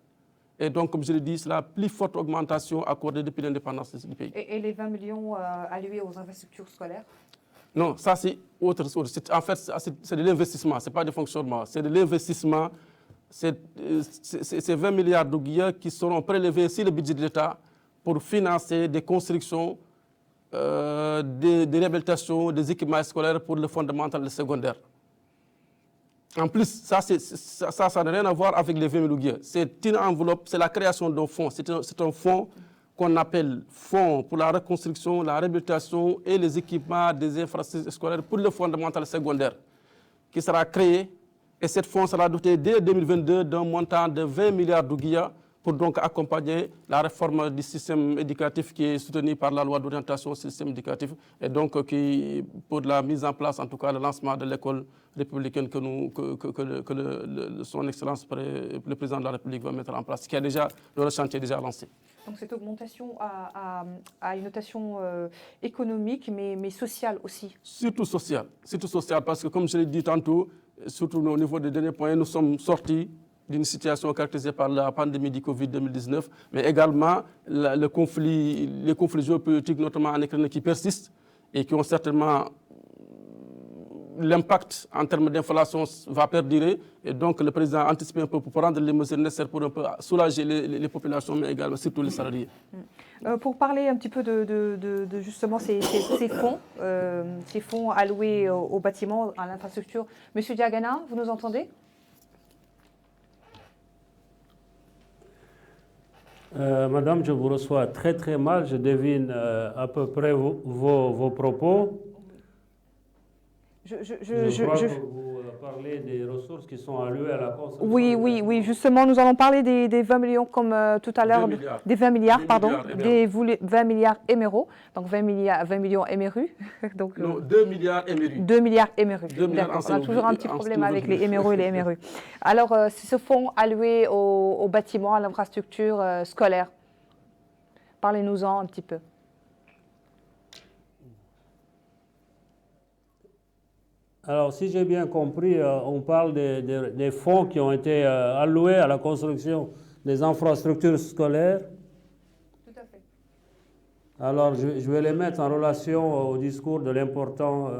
Et donc, comme je l'ai dit, c'est la plus forte augmentation accordée depuis l'indépendance du pays. Et les 20 millions alloués aux infrastructures scolaires? Non, ça c'est autre chose. En fait, c'est de l'investissement, ce n'est pas du fonctionnement. C'est de l'investissement. C'est 20 milliards d'ouguiya qui seront prélevés sur le budget de l'État pour financer des constructions, des réhabilitations, des équipements scolaires pour le fondamental et le secondaire. En plus, ça n'a rien à voir avec les 20 000 ouguiya. C'est une enveloppe, c'est la création d'un fonds. C'est un fonds qu'on appelle Fonds pour la reconstruction, la réhabilitation et les équipements des infrastructures scolaires pour le fondamental et secondaire, qui sera créé. Et ce fonds sera doté dès 2022 d'un montant de 20 milliards d'ouguiya pour donc accompagner la réforme du système éducatif qui est soutenue par la loi d'orientation au système éducatif et donc qui, pour la mise en place, en tout cas le lancement de l'école républicaine que son Excellence, le président de la République va mettre en place, qui a déjà, le chantier est déjà lancé. Donc cette augmentation a une notation économique, mais sociale aussi. Surtout sociale, parce que comme je l'ai dit tantôt, surtout au niveau des derniers points, nous sommes sortis d'une situation caractérisée par la pandémie du Covid-2019, mais également les conflits géopolitiques, notamment en Ukraine, qui persistent et qui ont certainement l'impact en termes d'inflation va perdurer. Et donc le président a anticipé un peu pour prendre les mesures nécessaires pour un peu soulager les populations, mais également surtout les salariés. Pour parler un petit peu de justement ces fonds alloués aux bâtiments, à l'infrastructure, Monsieur Diagana, vous nous entendez? Madame, je vous reçois très très mal. Je devine à peu près vos propos. Je crois que vous parlez des ressources qui sont allouées à la construction. Oui, justement, nous allons parler des 20 millions comme tout à l'heure, des 20 milliards, des 20 milliards émerauds, donc 20 millions émerus. Donc, non, 2 milliards émerus. 2 milliards émerus. D'accord, on a toujours un petit problème avec les émerauds et les émerus. Alors, c'est ce fonds alloué aux bâtiments, à l'infrastructure scolaire. Parlez-nous-en un petit peu. Alors, si j'ai bien compris, on parle des fonds qui ont été alloués à la construction des infrastructures scolaires. Tout à fait. Alors, je vais les mettre en relation au discours de l'important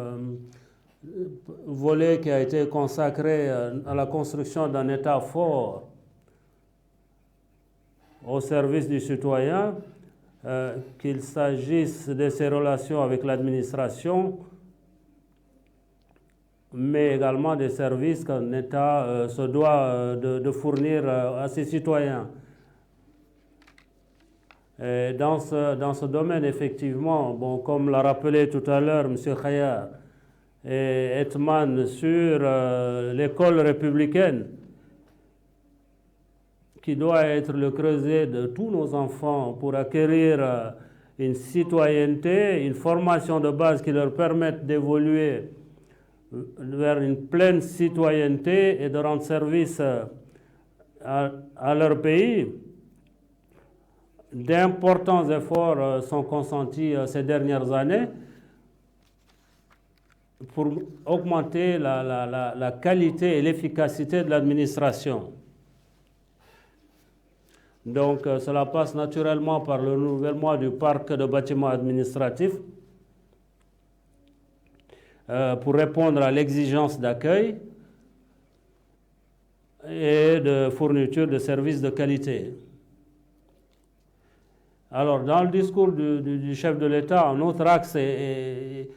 volet qui a été consacré à la construction d'un État fort au service du citoyen, qu'il s'agisse de ses relations avec l'administration, mais également des services qu'un État se doit de fournir à ses citoyens. Et dans ce domaine, effectivement, bon, comme l'a rappelé tout à l'heure M. Khayar et Hetman sur l'école républicaine, qui doit être le creuset de tous nos enfants pour acquérir une citoyenneté, une formation de base qui leur permette d'évoluer vers une pleine citoyenneté et de rendre service à leur pays. D'importants efforts sont consentis ces dernières années pour augmenter la qualité et l'efficacité de l'administration. Donc cela passe naturellement par le renouvellement du parc de bâtiments administratifs, pour répondre à l'exigence d'accueil et de fourniture de services de qualité. Alors, dans le discours du chef de l'État, un autre axe est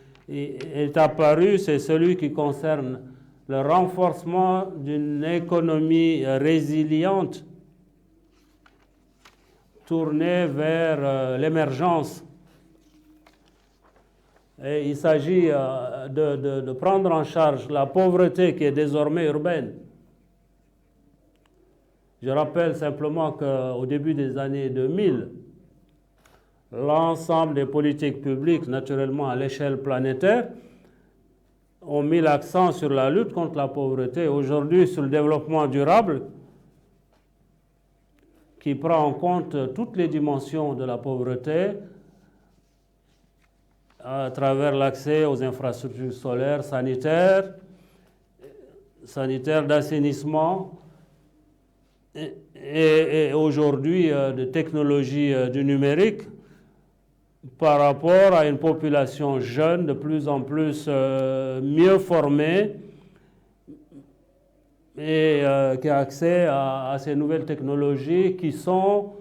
apparu, c'est celui qui concerne le renforcement d'une économie résiliente tournée vers l'émergence. Et il s'agit de prendre en charge la pauvreté qui est désormais urbaine. Je rappelle simplement qu'au début des années 2000, l'ensemble des politiques publiques, naturellement à l'échelle planétaire, ont mis l'accent sur la lutte contre la pauvreté. Aujourd'hui, sur le développement durable, qui prend en compte toutes les dimensions de la pauvreté, à travers l'accès aux infrastructures solaires, sanitaires d'assainissement et aujourd'hui de technologies du numérique par rapport à une population jeune de plus en plus mieux formée et qui a accès à ces nouvelles technologies qui sont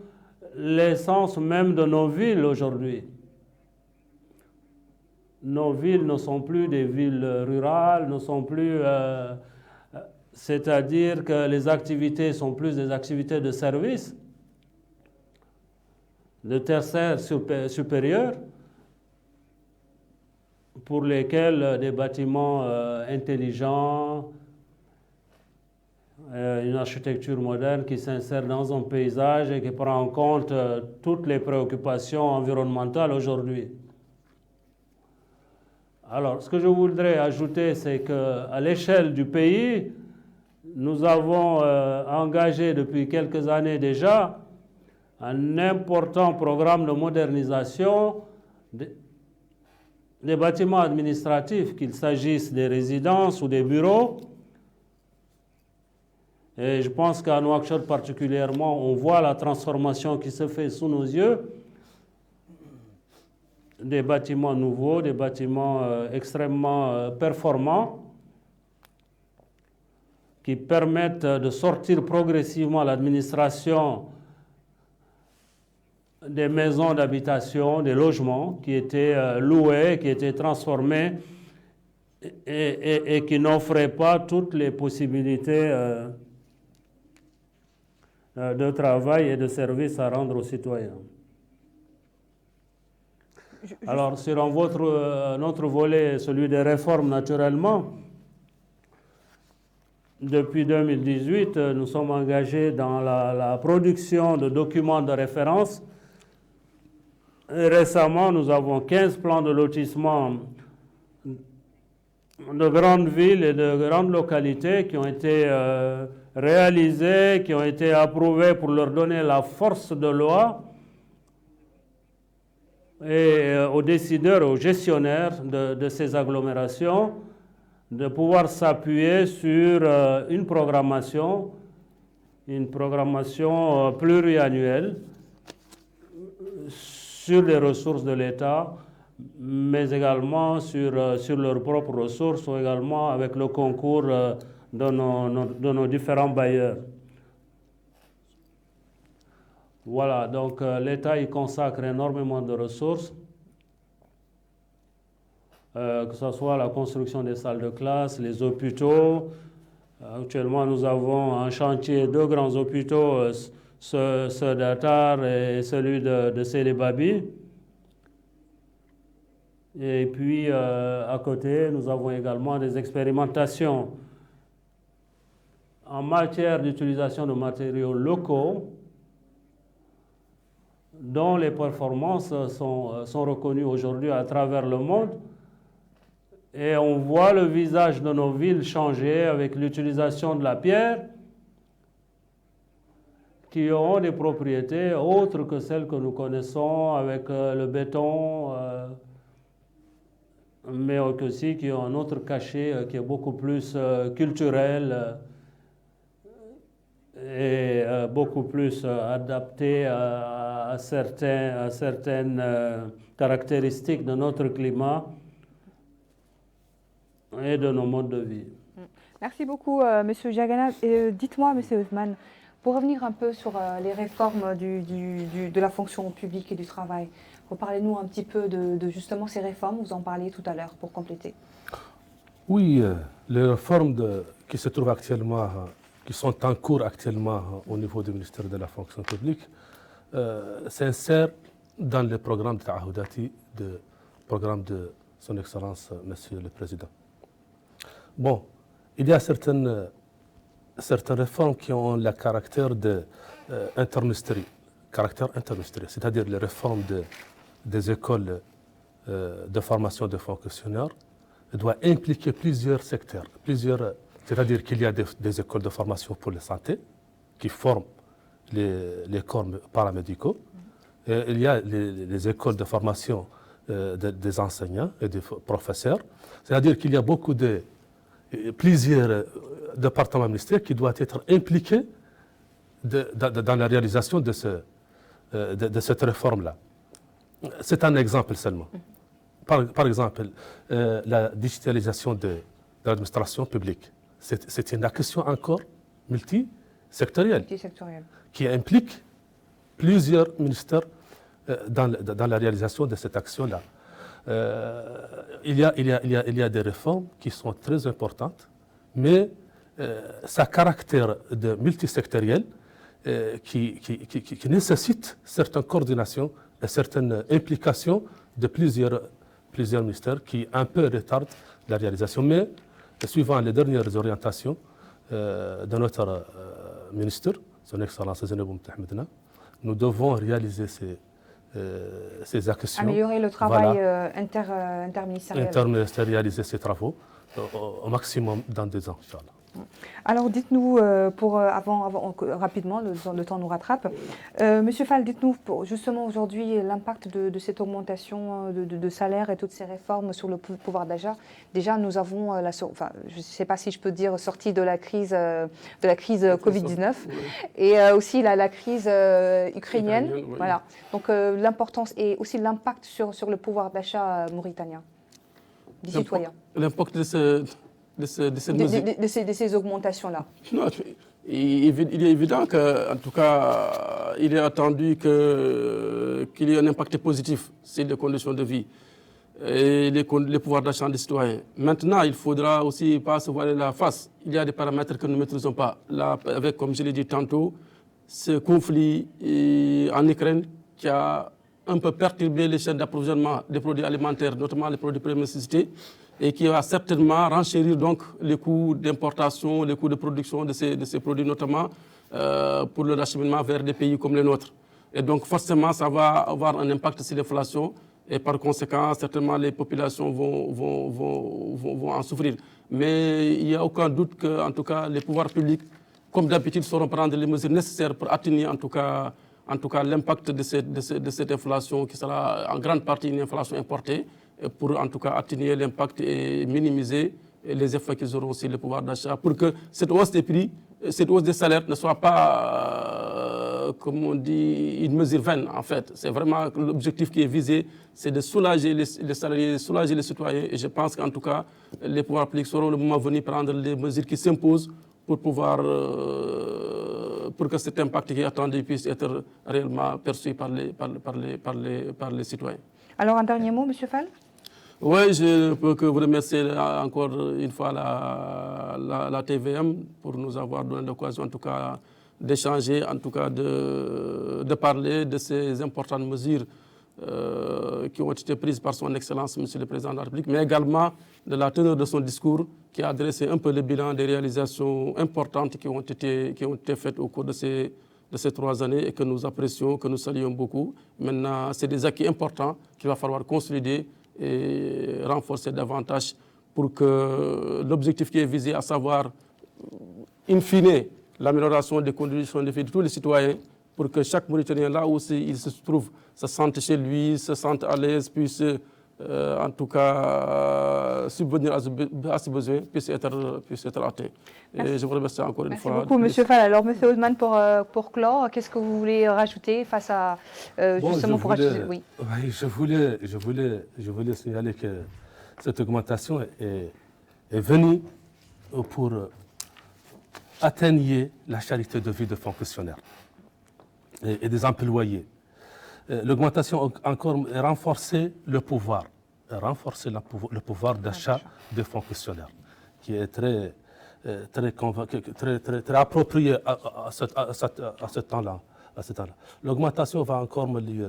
l'essence même de nos villes aujourd'hui. Nos villes ne sont plus des villes rurales, ne sont plus, c'est-à-dire que les activités sont plus des activités de service, de tertiaire supérieur, pour lesquels des bâtiments intelligents, une architecture moderne qui s'insère dans un paysage et qui prend en compte toutes les préoccupations environnementales aujourd'hui. Alors, ce que je voudrais ajouter, c'est qu'à l'échelle du pays, nous avons engagé depuis quelques années déjà un important programme de modernisation des bâtiments administratifs, qu'il s'agisse des résidences ou des bureaux. Et je pense qu'à Nouakchott particulièrement, on voit la transformation qui se fait sous nos yeux. Des bâtiments nouveaux, des bâtiments extrêmement performants qui permettent de sortir progressivement l'administration des maisons d'habitation, des logements qui étaient loués, qui étaient transformés et qui n'offraient pas toutes les possibilités de travail et de services à rendre aux citoyens. Alors, sur notre volet, celui des réformes, naturellement, depuis 2018, nous sommes engagés dans la production de documents de référence. Et récemment, nous avons 15 plans de lotissement de grandes villes et de grandes localités qui ont été réalisés, qui ont été approuvés pour leur donner la force de loi et aux décideurs, aux gestionnaires de ces agglomérations de pouvoir s'appuyer sur une programmation pluriannuelle sur les ressources de l'État, mais également sur leurs propres ressources, ou également avec le concours de nos différents bailleurs. Voilà, donc l'État y consacre énormément de ressources, que ce soit la construction des salles de classe, les hôpitaux. Actuellement, nous avons en chantier 2 grands hôpitaux, ceux d'Atar et celui de Sélébabi. Et puis, à côté, nous avons également des expérimentations en matière d'utilisation de matériaux locaux, dont les performances sont reconnues aujourd'hui à travers le monde. Et on voit le visage de nos villes changer avec l'utilisation de la pierre, qui ont des propriétés autres que celles que nous connaissons avec le béton, mais aussi qui ont un autre cachet qui est beaucoup plus culturel et beaucoup plus adapté à certaines caractéristiques de notre climat et de nos modes de vie. Merci beaucoup, M. Diagana. Dites-moi, M. Othman, pour revenir un peu sur les réformes de la fonction publique et du travail, reparlez-nous un petit peu de justement ces réformes, vous en parliez tout à l'heure, pour compléter. Oui, les réformes qui se trouvent actuellement, qui sont en cours actuellement au niveau du ministère de la fonction publique, s'insèrent dans le programme de Tahoudati, le programme de Son Excellence, Monsieur le Président. Bon, il y a certaines réformes qui ont le caractère interministériel, c'est-à-dire les réformes des écoles de formation de fonctionnaires doit impliquer plusieurs secteurs, c'est-à-dire qu'il y a des écoles de formation pour la santé qui forment les corps paramédicaux, et il y a les écoles de formation des enseignants et des professeurs, c'est-à-dire qu'il y a plusieurs départements ministériels qui doivent être impliqués dans la réalisation de cette réforme-là. C'est un exemple seulement. Par exemple, la digitalisation de l'administration publique, c'est une question encore multisectorielle qui implique plusieurs ministères dans la réalisation de cette action-là. Il y a des réformes qui sont très importantes, mais sa caractère de multisectoriel qui nécessite certaines coordinations et certaines implications de plusieurs ministères qui un peu retardent la réalisation. Mais suivant les dernières orientations de notre ministre, son Excellence Zeynep Boumtahmedna. Nous devons réaliser ces actions. Améliorer le travail interministériel. Réaliser ces travaux au maximum dans 2 ans, Inch'Allah. Alors dites-nous, rapidement, le temps nous rattrape. Monsieur Fall, dites-nous justement aujourd'hui l'impact de cette augmentation de salaire et toutes ces réformes sur le pouvoir d'achat. Déjà, nous avons, je ne sais pas si je peux dire, sortie de la crise Covid-19 et aussi la crise ukrainienne. Oui. Voilà. Donc l'importance et aussi l'impact sur le pouvoir d'achat mauritanien, des citoyens. L'impact de ces augmentations-là. Non, il est évident qu'en tout cas, il est attendu qu'il y ait un impact positif sur les conditions de vie et les pouvoirs d'achat des citoyens. Maintenant, il faudra aussi pas se voiler la face. Il y a des paramètres que nous ne maîtrisons pas. Là, avec, comme je l'ai dit tantôt, ce conflit en Ukraine qui a un peu perturbé les chaînes d'approvisionnement des produits alimentaires, notamment les produits de première nécessité, et qui va certainement renchérir donc les coûts d'importation, les coûts de production de ces produits, notamment pour le acheminement vers des pays comme les nôtres. Et donc forcément, ça va avoir un impact sur l'inflation et par conséquent, certainement, les populations vont en souffrir. Mais il n'y a aucun doute que, en tout cas, les pouvoirs publics, comme d'habitude, sauront prendre les mesures nécessaires pour atténuer en tout cas l'impact de cette inflation qui sera en grande partie une inflation importée, pour en tout cas atténuer l'impact et minimiser les effets qu'ils auront sur le pouvoir d'achat, pour que cette hausse des prix, cette hausse des salaires ne soit pas, comme on dit, une mesure vaine en fait. C'est vraiment l'objectif qui est visé, c'est de soulager les salariés, de soulager les citoyens. Et je pense qu'en tout cas, les pouvoirs publics seront le moment venu prendre les mesures qui s'imposent pour pouvoir, pour que cet impact qui est attendu puisse être réellement perçu par les citoyens. Alors un dernier mot, Monsieur Fall? Oui, je peux que vous remercier encore une fois la TVM pour nous avoir donné l'occasion en tout cas d'échanger, en tout cas de parler de ces importantes mesures qui ont été prises par son Excellence, Monsieur le Président de la République, mais également de la teneur de son discours qui a dressé un peu le bilan des réalisations importantes qui ont été faites au cours de ces 3 années et que nous apprécions, que nous saluons beaucoup. Maintenant, c'est des acquis importants qu'il va falloir consolider et renforcer davantage pour que l'objectif qui est visé, à savoir, in fine, l'amélioration des conditions de vie de tous les citoyens, pour que chaque Mauritanien, là où il se trouve, se sente chez lui, se sente à l'aise, puisse en tout cas subvenir à ses besoins, puisse être atteint. Et je vous remercie encore une fois. Merci beaucoup, Monsieur Fall. Alors, Monsieur Othman, pour clore, qu'est-ce que vous voulez rajouter face à justement pour rajouter? Oui. Oui, je voulais signaler que cette augmentation est venue pour atténuer la charité de vie de fonctionnaires et des employés. L'augmentation a encore renforcé le pouvoir d'achat des fonctionnaires, qui est très approprié à ce temps-là. L'augmentation va encore me lier.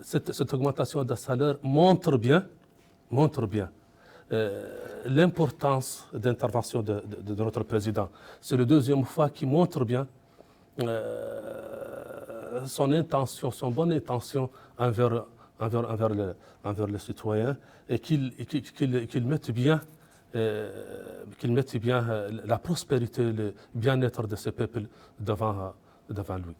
Cette augmentation de salaire montre bien l'importance d'intervention de notre président. C'est la deuxième fois qu'il montre bien son bonne intention envers les citoyens et qu'il mette bien la prospérité, le bien-être de ce peuple devant lui.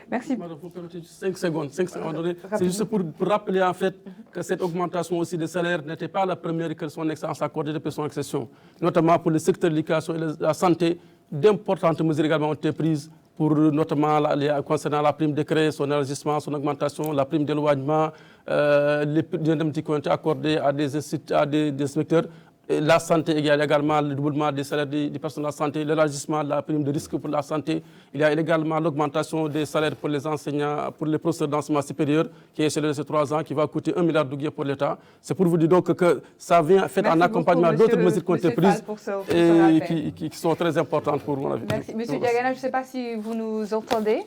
Merci. Madame, vous permettez 5 secondes. C'est juste pour rappeler en fait que cette augmentation aussi des salaires n'était pas la première que son Excellence a accordée depuis son accession. Notamment pour le secteur de l'éducation et de la santé, d'importantes mesures également ont été prises pour notamment concernant la prime de crédit, son élargissement, son augmentation, la prime d'éloignement, les indemnités qui ont été accordées à des inspecteurs. La santé, il y a également le doublement des salaires des personnels de la santé, l'élargissement de la prime de risque pour la santé. Il y a également l'augmentation des salaires pour les enseignants, pour les professeurs d'enseignement supérieur, qui est chez ces 3 ans, qui va coûter 1 milliard de pour l'État. C'est pour vous dire donc que ça vient fait en accompagnement d'autres mesures qui ont été prises et qui sont très importantes pour mon avis. Merci. Monsieur Diagana, je ne sais pas si vous nous entendez.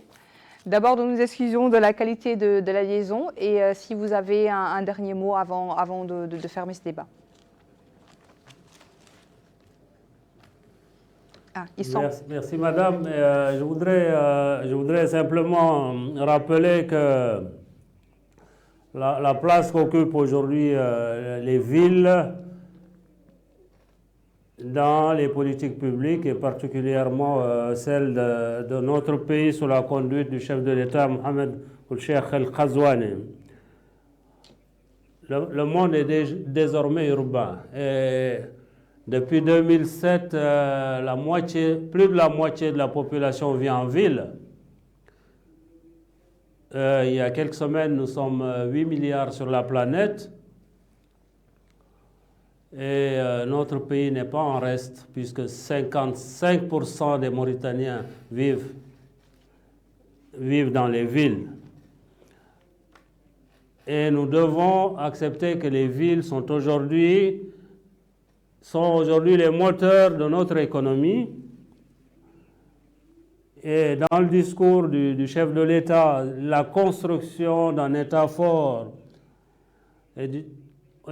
D'abord, nous nous excusons de la qualité de la liaison et si vous avez un dernier mot avant de fermer ce débat. Ah, ils sont... Merci, madame. Je voudrais simplement rappeler que la place qu'occupent aujourd'hui les villes dans les politiques publiques et particulièrement celle de notre pays sous la conduite du chef de l'État Mohamed Ould-Cheikh Al-Ghazouani. Le monde est désormais urbain. Et depuis 2007, plus de la moitié de la population vit en ville. Il y a quelques semaines, nous sommes 8 milliards sur la planète. Et notre pays n'est pas en reste, puisque 55% des Mauritaniens vivent dans les villes. Et nous devons accepter que les villes sont aujourd'hui les moteurs de notre économie. Et dans le discours du chef de l'État, la construction d'un État fort et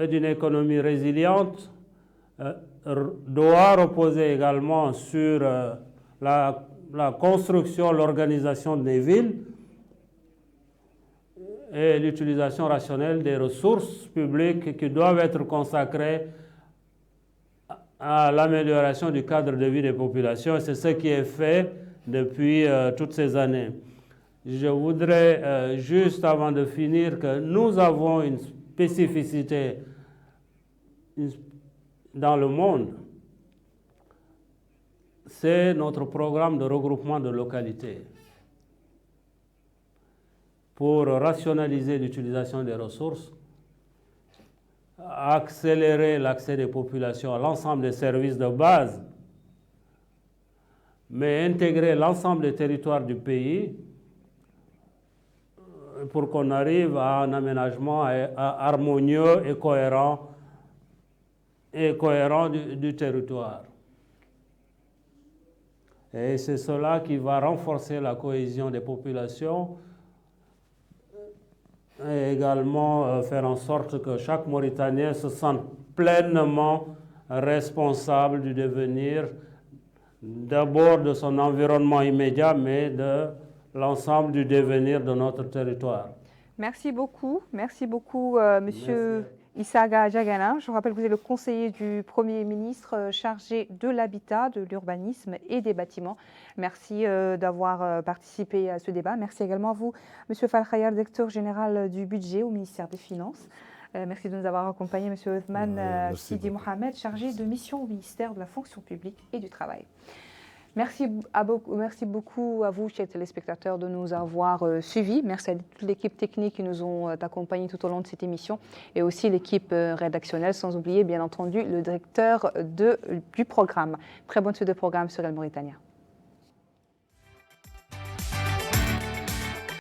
d'une économie résiliente doit reposer également sur la construction, l'organisation des villes et l'utilisation rationnelle des ressources publiques qui doivent être consacrées à l'amélioration du cadre de vie des populations. Et c'est ce qui est fait depuis toutes ces années. Je voudrais juste avant de finir que nous avons une spécificité dans le monde. C'est notre programme de regroupement de localités pour rationaliser l'utilisation des ressources, accélérer l'accès des populations à l'ensemble des services de base, mais intégrer l'ensemble des territoires du pays pour qu'on arrive à un aménagement harmonieux et cohérent du territoire. Et c'est cela qui va renforcer la cohésion des populations et également faire en sorte que chaque Mauritanien se sente pleinement responsable du devenir d'abord de son environnement immédiat, mais de l'ensemble du devenir de notre territoire. Merci beaucoup, Monsieur Issaga Diagana. Je vous rappelle que vous êtes le conseiller du Premier ministre chargé de l'habitat, de l'urbanisme et des bâtiments. Merci d'avoir participé à ce débat. Merci également à vous, Monsieur Fall Khayar, directeur général du budget au ministère des Finances. Merci de nous avoir accompagnés, Monsieur Othman Sidi Mohamed, chargé de mission au ministère de la fonction publique et du travail. Merci beaucoup à vous, chers téléspectateurs, de nous avoir suivis. Merci à toute l'équipe technique qui nous ont accompagnés tout au long de cette émission et aussi l'équipe rédactionnelle, sans oublier bien entendu le directeur du programme. Très bonne suite de programme sur El Mauritania.